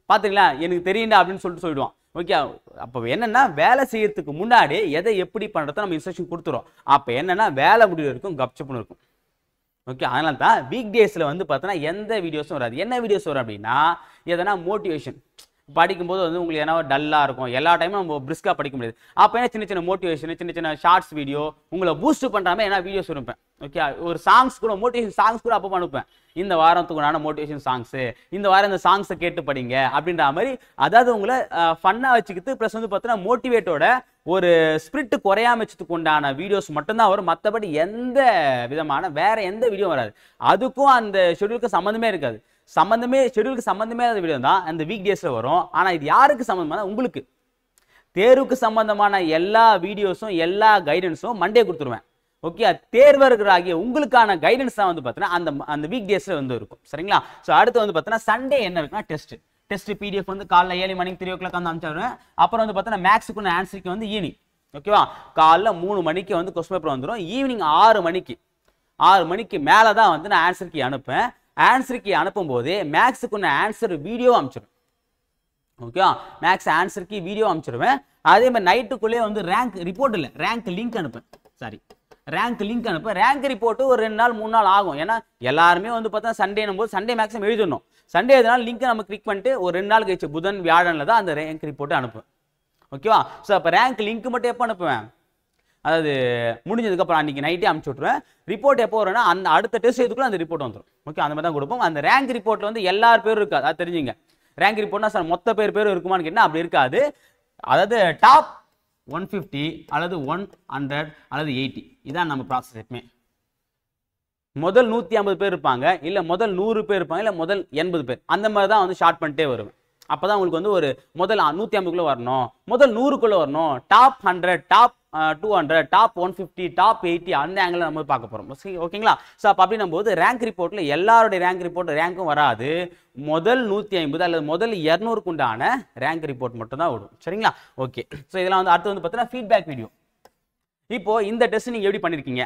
பார்த்துங்களா, எனக்கு தெரியுண்டா அப்படின்னு சொல்லிடுவான். ஓகே, அப்போ என்னன்னா வேலை செய்யறதுக்கு முன்னாடி எதை எப்படி பண்ணுறத நம்ம இன்ஸ்ட்ரக்ஷன் கொடுத்துரும். அப்போ என்னன்னா வேலை முடிவு இருக்கும், கப்சப்புன்னு இருக்கும். ஓகே, அதனால தான் வீக் டேஸில் வந்து பார்த்தோன்னா எந்த வீடியோஸும் வராது. என்ன வீடியோஸ் வரும் அப்படின்னா எதனா மோட்டிவேஷன். படிக்கும்போது வந்து உங்களுக்கு ஏன்னா டல்லாக இருக்கும், எல்லா டைமும் நம்ம பிரிஸ்காக படிக்க முடியாது. அப்போ என்ன சின்ன மோட்டிவேஷன், சின்ன ஷார்ட்ஸ் வீடியோ, உங்களை பூஸ்ட் பண்ணுறாம ஏன்னா வீடியோஸ் இருப்பேன். ஓகே, ஒரு சாங்ஸ் கூட, மோட்டிவேஷன் சாங்ஸ் கூட அப்போ அனுப்பேன். இந்த வாரத்துக்கு நான் மோட்டிவேஷன் சாங்ஸு, இந்த வாரம் இந்த சாங்ஸை கேட்டு படிங்க அப்படின்ற மாதிரி. அதாவது உங்களை ஃபன்னாக வச்சுக்கிட்டு ப்ளஸ் வந்து பார்த்தீங்கன்னா மோட்டிவேட்டோட ஒரு ஸ்பிரிட் குறையாம வச்சதுக்கு உண்டான வீடியோஸ் மட்டும்தான் வரும். மற்றபடி எந்த விதமான வேற எந்த வீடியோ வராது. அதுக்கும் அந்த ஷெடியூலுக்கு சம்மந்தமே இருக்காது. ஷெடியூலுக்கு சம்மந்தமே இல்லாத வீடியோ தான் அந்த வீக் டேஸ்ல வரும். ஆனால் இது யாருக்கு சம்மந்தமான, உங்களுக்கு தேர்வுக்கு சம்பந்தமான எல்லா வீடியோஸும் எல்லா கைடன்ஸும் மண்டே கொடுத்துருவேன். ஓகே, தேர்வர்களாகிய உங்களுக்கான கைடன்ஸ் தான் வந்து பார்த்தீங்கன்னா அந்த வீக் டேஸ்ல வந்து இருக்கும். சரிங்களா? ஸோ அடுத்து வந்து பார்த்தீங்கன்னா சண்டே என்ன இருக்குன்னா டெஸ்ட் பிடிஎஃப் வந்து காலைல 7 மணிக்கு 3 o'clock வந்து அனுப்பிச்சிடுவேன். அப்புறம் வந்து பார்த்தீங்கன்னா மேக்ஸுக்கு ஆன்சருக்கு வந்து ஈவினிங், ஓகேவா, காலைல 3 மணிக்கு வந்து கொஸ்டின் பேப்பர் வந்துடும். ஈவினிங் 6 மணிக்கு மேலே தான் வந்து நான் ஆன்சர் கீ அனுப்பேன். ஆன்சர் கீ அனுப்பும் போதே மேக்ஸுக்கு ஆன்சர் வீடியோ அனுப்பிச்சிடுவேன். ஓகேவா, மேக்ஸ் ஆன்சர் கீ வீடியோ அனுப்பிச்சிடுவேன். அதே மாதிரி நைட்டுக்குள்ளேயே வந்து ரேங்க் ரிப்போர்ட் இல்லை, ரேங்க் லிங்க் அனுப்பேன். ரேங்க் ரிப்போர்ட் ஒரு 2 நாள் 3 நாள் ஆகும். ஏன்னா எல்லாருமே வந்து பார்த்தா சண்டேனும் போது சண்டே மேக்ஸிமம் எழுதிடணும். சண்டே எதனால லிங்க்கை நம்ம கிளிக் பண்ணிட்டு ஒரு 2 நாள் கழிச்சு புதன் வியாழனில் தான் அந்த ரேங்க் ரிப்போர்ட் அனுப்புவேன். ஓகேவா, ஸோ அப்போ ரேங்க் லிங்க் மட்டும் எப்போ அனுப்புவேன், அதாவது முடிஞ்சதுக்கப்புறம் அன்றைக்கி நைட்டே அனுப்பிச்சி விட்ருவேன். ரிப்போர்ட் எப்போ வரும்னா அந்த அடுத்த டெஸ்ட் எதுக்குள்ள அந்த ரிப்போர்ட் வந்துடும். ஓகே, அந்த மாதிரி தான் கொடுப்போம். அந்த ரேங்க் ரிப்போர்ட்டில் வந்து எல்லார் பேரும் இருக்காது, அது தெரிஞ்சுங்க. ரேங்க் ரிப்போர்ட்னா சார் மொத்த பேரும் இருக்குமான்னு கேட்டால் அப்படி இருக்காது. அதாவது டாப் 150 அல்லது 100 அல்லது 80 இதான் நம்ம ப்ராசஸ். எப்பவுமே முதல் 150 பேர் இருப்பாங்க, இல்லை முதல் 100 பேர் இருப்பாங்க, இல்லை முதல் 80 பேர், அந்த மாதிரி தான் வந்து ஷார்ட் பண்ணிட்டே வருவேன். அப்போ தான் உங்களுக்கு வந்து ஒரு முதல் 150குள்ளே வரணும், முதல் 100குள்ளே வரணும், டாப் 100, டாப் 200, டாப் 150, டாப் 80 அந்த ஆங்கிள் நம்ம பார்க்க போகிறோம். ஓகேங்களா, ஸோ அப்போ அப்படின்னும் போது ரேங்க் ரிப்போர்ட்டில் எல்லாருடைய ரேங்க்கும் வராது. முதல் 150 அல்லது முதல் 200க்கு உண்டான ரேங்க் ரிப்போர்ட் மட்டும் தான் விடும். சரிங்களா, ஓகே. ஸோ இதெல்லாம் வந்து அடுத்து வந்து பார்த்தீங்கன்னா ஃபீட்பேக் வீடியோ. இப்போ இந்த டெஸ்ட் நீங்கள் எப்படி பண்ணியிருக்கீங்க,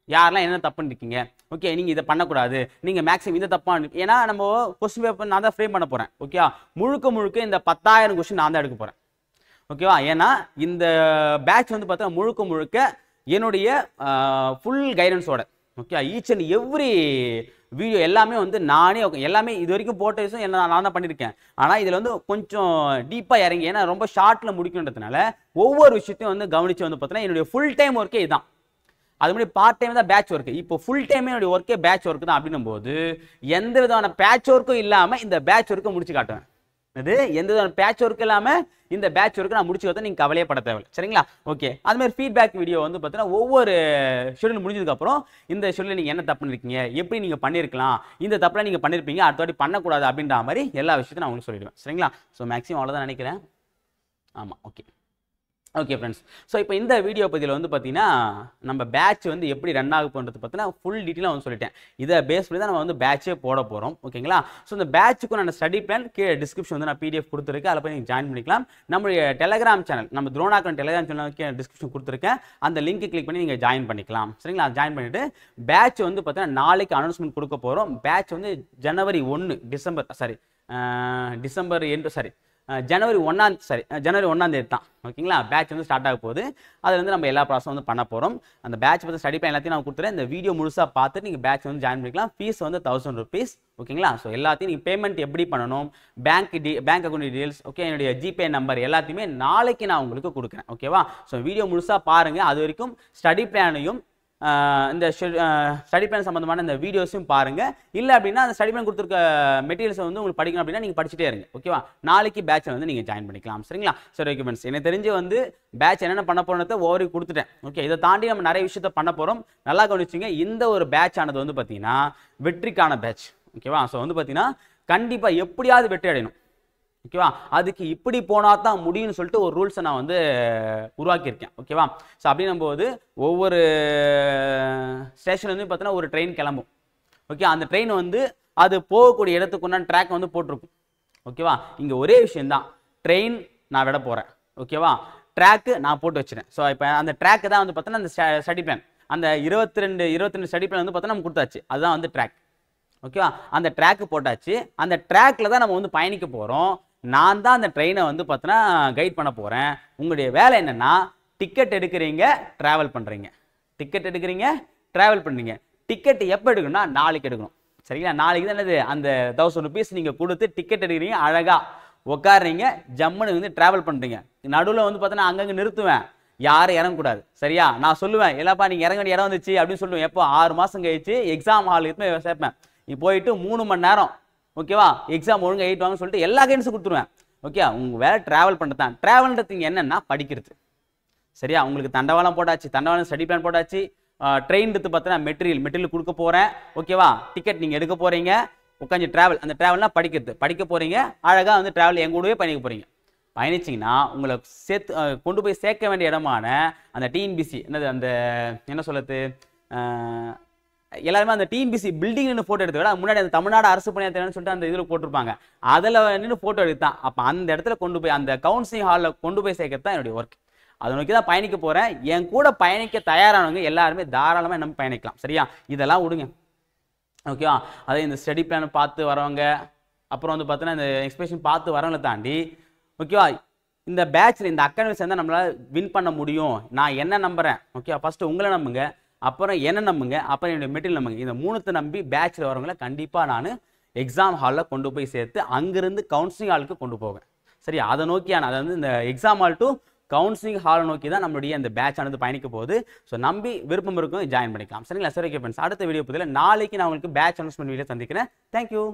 யாரெல்லாம் என்ன தப்பு பண்ணிருக்கீங்க, ஓகே, நீங்கள் இதை பண்ணக்கூடாது, நீங்கள் மேக்ஸிமம் இந்த தப்பாக, ஏன்னா நம்ம கொஸ்டின் பேப்பர் நான் தான் ஃப்ரேம் பண்ண போகிறேன். ஓகேவா, முழுக்க இந்த 10,000 கொஸ்டின் நான் தான் எடுக்க போகிறேன். ஓகேவா, ஏன்னா இந்த பேட்ச் வந்து பார்த்தா முழுக்க என்னுடைய ஃபுல் கைடன்ஸோட, okay, each and every video எல்லாமே வந்து நானே எல்லாமே இது வரைக்கும் போட்ட விஷயம் என்ன நான் தான் பண்ணியிருக்கேன். ஆனால் இதில் வந்து கொஞ்சம் டீப்பாக இறங்கி, ஏன்னா ரொம்ப ஷார்ட்டில் முடிக்கணுன்றதுனால ஒவ்வொரு விஷயத்தையும் வந்து கவனித்து வந்து பார்த்தீங்கன்னா என்னுடைய ஃபுல் டைம் ஒர்க்கே இதுதான். அது மாதிரி பார்ட் டைம் தான் பேட்ச் ஒர்க்கு. இப்போ ஃபுல் டைமே என்னுடைய ஒர்க்கே பேட்ச் ஒர்க்கு தான். அப்படின்னும் போது எந்த விதமான பேட்ச் ஒர்க்கும் இல்லாமல் இந்த பேட்ச் ஒர்க்கை முடிச்சு காட்டுவேன். இது எந்த விதமான பேட்ச் ஒர்க் இல்லாமல் இந்த பேட்ச் ஒர்க்கு நான் முடிச்சு வைத்தா நீங்கள் கவலையப்பட தேவையில்லை. சரிங்களா, ஓகே. அது மாதிரி ஃபீட்பேக் வீடியோ வந்து பார்த்தீங்கன்னா ஒவ்வொரு ஷெடியூல் முடிஞ்சதுக்கப்புறம் இந்த ஷெடியூலில் நீங்கள் என்ன தப்பு பண்ணிருக்கீங்க, எப்படி நீங்கள் பண்ணியிருக்கலாம், இந்த தப்பில் நீங்கள் பண்ணியிருப்பீங்க, அடுத்த வாட்டி பண்ணக்கூடாது அப்படின்ற மாதிரி எல்லா விஷயத்தையும் நான் உங்களுக்கு சொல்லிடுவேன். சரிங்களா, ஸோ மேக்ஸிமம் அவ்வளோதான் நினைக்கிறேன். ஆமாம், ஓகே ஓகே ஃப்ரெண்ட்ஸ். ஸோ இப்போ இந்த வீடியோ பதிவில் வந்து பார்த்தீங்கன்னா நம்ம பேட்ச் வந்து எப்படி ரன் ஆக போகிறது பார்த்தீங்கன்னா ஃபுல் டீட்டெயிலாக வந்து சொல்லிட்டேன். இதை பேஸ் பண்ணி தான் நம்ம வந்து பேட்சே போட போகிறோம். ஓகேங்களா, ஸோ இந்த பேட்சுக்கு நான் ஸ்டடி பிளான் கீழே டிஸ்கிரிப்ஷன் வந்து நான் பிடிஎஃப் கொடுத்துருக்கேன், அதில் போய் நீங்கள் ஜாயின் பண்ணிக்கலாம். நம்மளுடைய டெலகிராம் சேனல், நம்ம துரோணாக்கன் டெலகிராம் சேனலுக்கு டிஸ்கிரிப்ஷன் கொடுத்துருக்கேன், அந்த லிங்க் கிளிக் பண்ணி நீங்கள் ஜாயின் பண்ணிக்கலாம். சரிங்களா, ஜாயின் பண்ணிவிட்டு பேட்ச் வந்து பார்த்தீங்கன்னா நாளைக்கு அனௌன்ஸ்மெண்ட் கொடுக்க போகிறோம். பேட்ச் வந்து ஜனவரி 1 ஜனவரி 1ஆம் தேதி தான். ஓகேங்களா, பேட்ச் வந்து ஸ்டார்ட் ஆக போகுது. அதில் வந்து நம்ம எல்லா ப்ராசஸும் வந்து பண்ண போகிறோம். அந்த பேட்ச் பற்றி ஸ்டடி பிளான் எல்லாத்தையும் நான் கொடுத்துறேன். இந்த வீடியோ முழுசாக பார்த்துட்டு நீங்கள் பேட்ச் வந்து ஜாயின் பண்ணிக்கலாம். ஃபீஸ் வந்து 1000 rupees. ஓகேங்களா, ஸோ எல்லாத்தையும் நீங்கள் பேமெண்ட் எப்படி பண்ணணும், பேங்க் அக்கௌண்ட் டீடைல்ஸ், ஓகே, என்னுடைய ஜிபே நம்பர் எல்லாத்தையுமே நாளைக்கு நான் உங்களுக்கு கொடுக்குறேன். ஓகேவா, ஸோ வீடியோ முழுசாக பாருங்கள். அது வரைக்கும் ஸ்டடி பிளானையும் இந்த ஸ்டடி பிளான் சம்பந்தமான இந்த வீடியோஸும் பாருங்க. இல்லை அப்படின்னா அந்த ஸ்டடி பிளான் கொடுத்துருக்க மெட்டீரியல்ஸ் வந்து உங்களுக்கு படிக்கணும் அப்படின்னா நீங்கள் படிச்சுட்டே இருங்க. ஓகேவா, நாளைக்கு பேட்ச் வந்து நீங்கள் ஜாயின் பண்ணிக்கலாம். சரிங்களா, சரி ஓகே ஃப்ரெண்ட்ஸ், எனக்கு தெரிஞ்சு வந்து பேட்ச் என்னென்ன பண்ண போகிறத ஓவரி கொடுத்துட்டேன். ஓகே, இதை தாண்டி நம்ம நிறைய விஷயத்த பண்ண போகிறோம். நல்லா கவனிச்சிங்க, இந்த ஒரு பேட்ச் ஆனது வந்து பார்த்தீங்கன்னா வெற்றிக்கான பேட்ச். ஓகேவா, ஸோ வந்து பார்த்தீங்கன்னா கண்டிப்பாக எப்படியாவது வெற்றி அடையணும். ஓகேவா, அதுக்கு இப்படி போனால் தான் முடியும்னு சொல்லிட்டு ஒரு ரூல்ஸை நான் வந்து உருவாக்கியிருக்கேன். ஓகேவா, ஸோ அப்படின்னும் போது ஒவ்வொரு ஸ்டேஷன் வந்து பார்த்தீங்கன்னா ஒரு ட்ரெயின் கிளம்பும். ஓகே, அந்த ட்ரெயின் வந்து அது போகக்கூடிய இடத்துக்குண்டான ட்ராக் வந்து போட்டிருக்கும். ஓகேவா, இங்கே ஒரே விஷயம்தான், ட்ரெயின் நான் விட போகிறேன். ஓகேவா, ட்ராக்கு நான் போட்டு வச்சுறேன். ஸோ இப்போ அந்த ட்ராக்கு தான் வந்து பார்த்தீங்கன்னா அந்த ஸ்டடி பிளான், அந்த 22 ஸ்டடி பிளான் வந்து பார்த்தீங்கன்னா நம்ம கொடுத்தாச்சு. அதுதான் வந்து ட்ராக். ஓகேவா, அந்த ட்ராக்கு போட்டாச்சு. அந்த ட்ராக்ல தான் நம்ம வந்து பயணிக்க போகிறோம். நான் தான் அந்த ட்ரெயினை வந்து பார்த்தீங்கன்னா கைட் பண்ண போகிறேன். உங்களுடைய வேலை என்னென்னா டிக்கெட் எடுக்கிறீங்க, ட்ராவல் பண்ணுறீங்க, டிக்கெட் எடுக்கிறீங்க, ட்ராவல் பண்ணுறீங்க. டிக்கெட் எப்போ எடுக்கணும்னா நாளைக்கு எடுக்கணும். சரிங்களா, நாளைக்கு தான் என்னது அந்த 1000 rupees நீங்கள் கொடுத்து டிக்கெட் எடுக்கிறீங்க, அழகாக உட்காடுறீங்க, ஜம்முன்னு வந்து ட்ராவல் பண்ணுறீங்க. நடுவில் வந்து பார்த்தீங்கன்னா அங்கங்கே நிறுத்துவேன், யாரும் இறங்கக்கூடாது. சரியா, நான் சொல்லுவேன், இல்லைப்பா நீங்கள் இறங்க வேண்டிய இடம் வந்துச்சு அப்படின்னு சொல்லுவேன். எப்போ 6 மாதம் கழிச்சு எக்ஸாம் ஹாலுக்கு சேர்ப்பேன். நீ போயிட்டு 3 மணி நேரம் ஓகேவா எக்ஸாம் ஒழுங்காக எழுதுவாங்கன்னு சொல்லிட்டு எல்லா கைடன்ஸும் கொடுத்துருவேன். ஓகே, உங்கள் வேலை ட்ராவல் பண்ணுறது தான். ட்ராவல்ன்றது என்னென்னா படிக்கிறது. சரியா, உங்களுக்கு தண்டவாளம் போட்டாச்சு, தண்டவாளம் ஸ்டடி பிளான் போட்டாச்சு. ட்ரெயின் எடுத்து பார்த்தீங்கன்னா மெட்டீரியல் கொடுக்க போகிறேன். ஓகேவா, டிக்கெட் நீங்கள் எடுக்க போகிறீங்க, உட்காந்து ட்ராவல், அந்த ட்ராவல்னால் படிக்க போகிறீங்க. அழகாக வந்து ட்ராவல் எங்க கூடவே பயணிக்க போகிறீங்க. பயணிச்சிங்கன்னா உங்களை கொண்டு போய் சேர்க்க வேண்டிய இடமான அந்த டிஎன்பிசி என்னது அந்த என்ன சொல்லுறது எல்லாருமே அந்த டிஎன்பிசி பில்டிங் நின்று ஃபோட்டோ எடுத்து விட முன்னாடி அந்த தமிழ்நாடு அரசு பணியாளர்னு சொல்லிட்டு அந்த இதில் போட்டிருப்பாங்க, அதில் நின்று ஃபோட்டோ எடுத்தான். அப்போ அந்த இடத்துல கொண்டு போய் அந்த கவுன்சிலிங் ஹாலில் கொண்டு போய் சேர்க்கறது தான் என்னுடைய ஒர்க். அதை நோக்கி தான் பயணிக்க போகிறேன். என் கூட பயணிக்க தயாரானவங்க எல்லாருமே தாராளமாக நம்ம பயணிக்கலாம். சரியா? இதெல்லாம் விடுங்க, ஓகேவா? அதே இந்த ஸ்டடி பிளான் பார்த்து வரவங்க, அப்புறம் வந்து பார்த்தீங்கன்னா இந்த எக்ஸ்பிரஷன் பார்த்து வரவங்களை தாண்டி, ஓகேவா, இந்த பேட்சில் இந்த அகாடமி சேர்ந்தால் நம்மளால் வின் பண்ண முடியும். நான் என்ன நம்புகிறேன், ஓகேவா? ஃபஸ்ட்டு உங்களை நம்புங்க, அப்புறம் என்ன நம்புங்க, அப்புறம் என்னுடைய மெட்டீரியல் நம்புங்க. இந்த 3த்தை நம்பி பேட்சில் வரவங்களை கண்டிப்பாக நான் எக்ஸாம் ஹாலில் கொண்டு போய் சேர்த்து அங்கிருந்து கவுன்சிலிங் ஹாலுக்கு கொண்டு போவேன். சரி, அதை நோக்கியான அதை வந்து இந்த எக்ஸாம் ஹால் டு கவுன்சிலிங் ஹாலை நோக்கி தான் நம்மளுடைய இந்த பேட்ச் ஆனது பயணிக்க போகுது. ஸோ நம்பி விருப்பம் இருக்கும் ஜாயின் பண்ணிக்கலாம். சரிங்களா? சரி, ஓகே ஃப்ரெண்ட்ஸ், அடுத்த வீடியோ பதில் நாளைக்கு நான் உங்களுக்கு பேட்ச் அனௌன்ஸ்மெண்ட் வீடியோ சந்திக்கிறேன். தேங்க்யூ.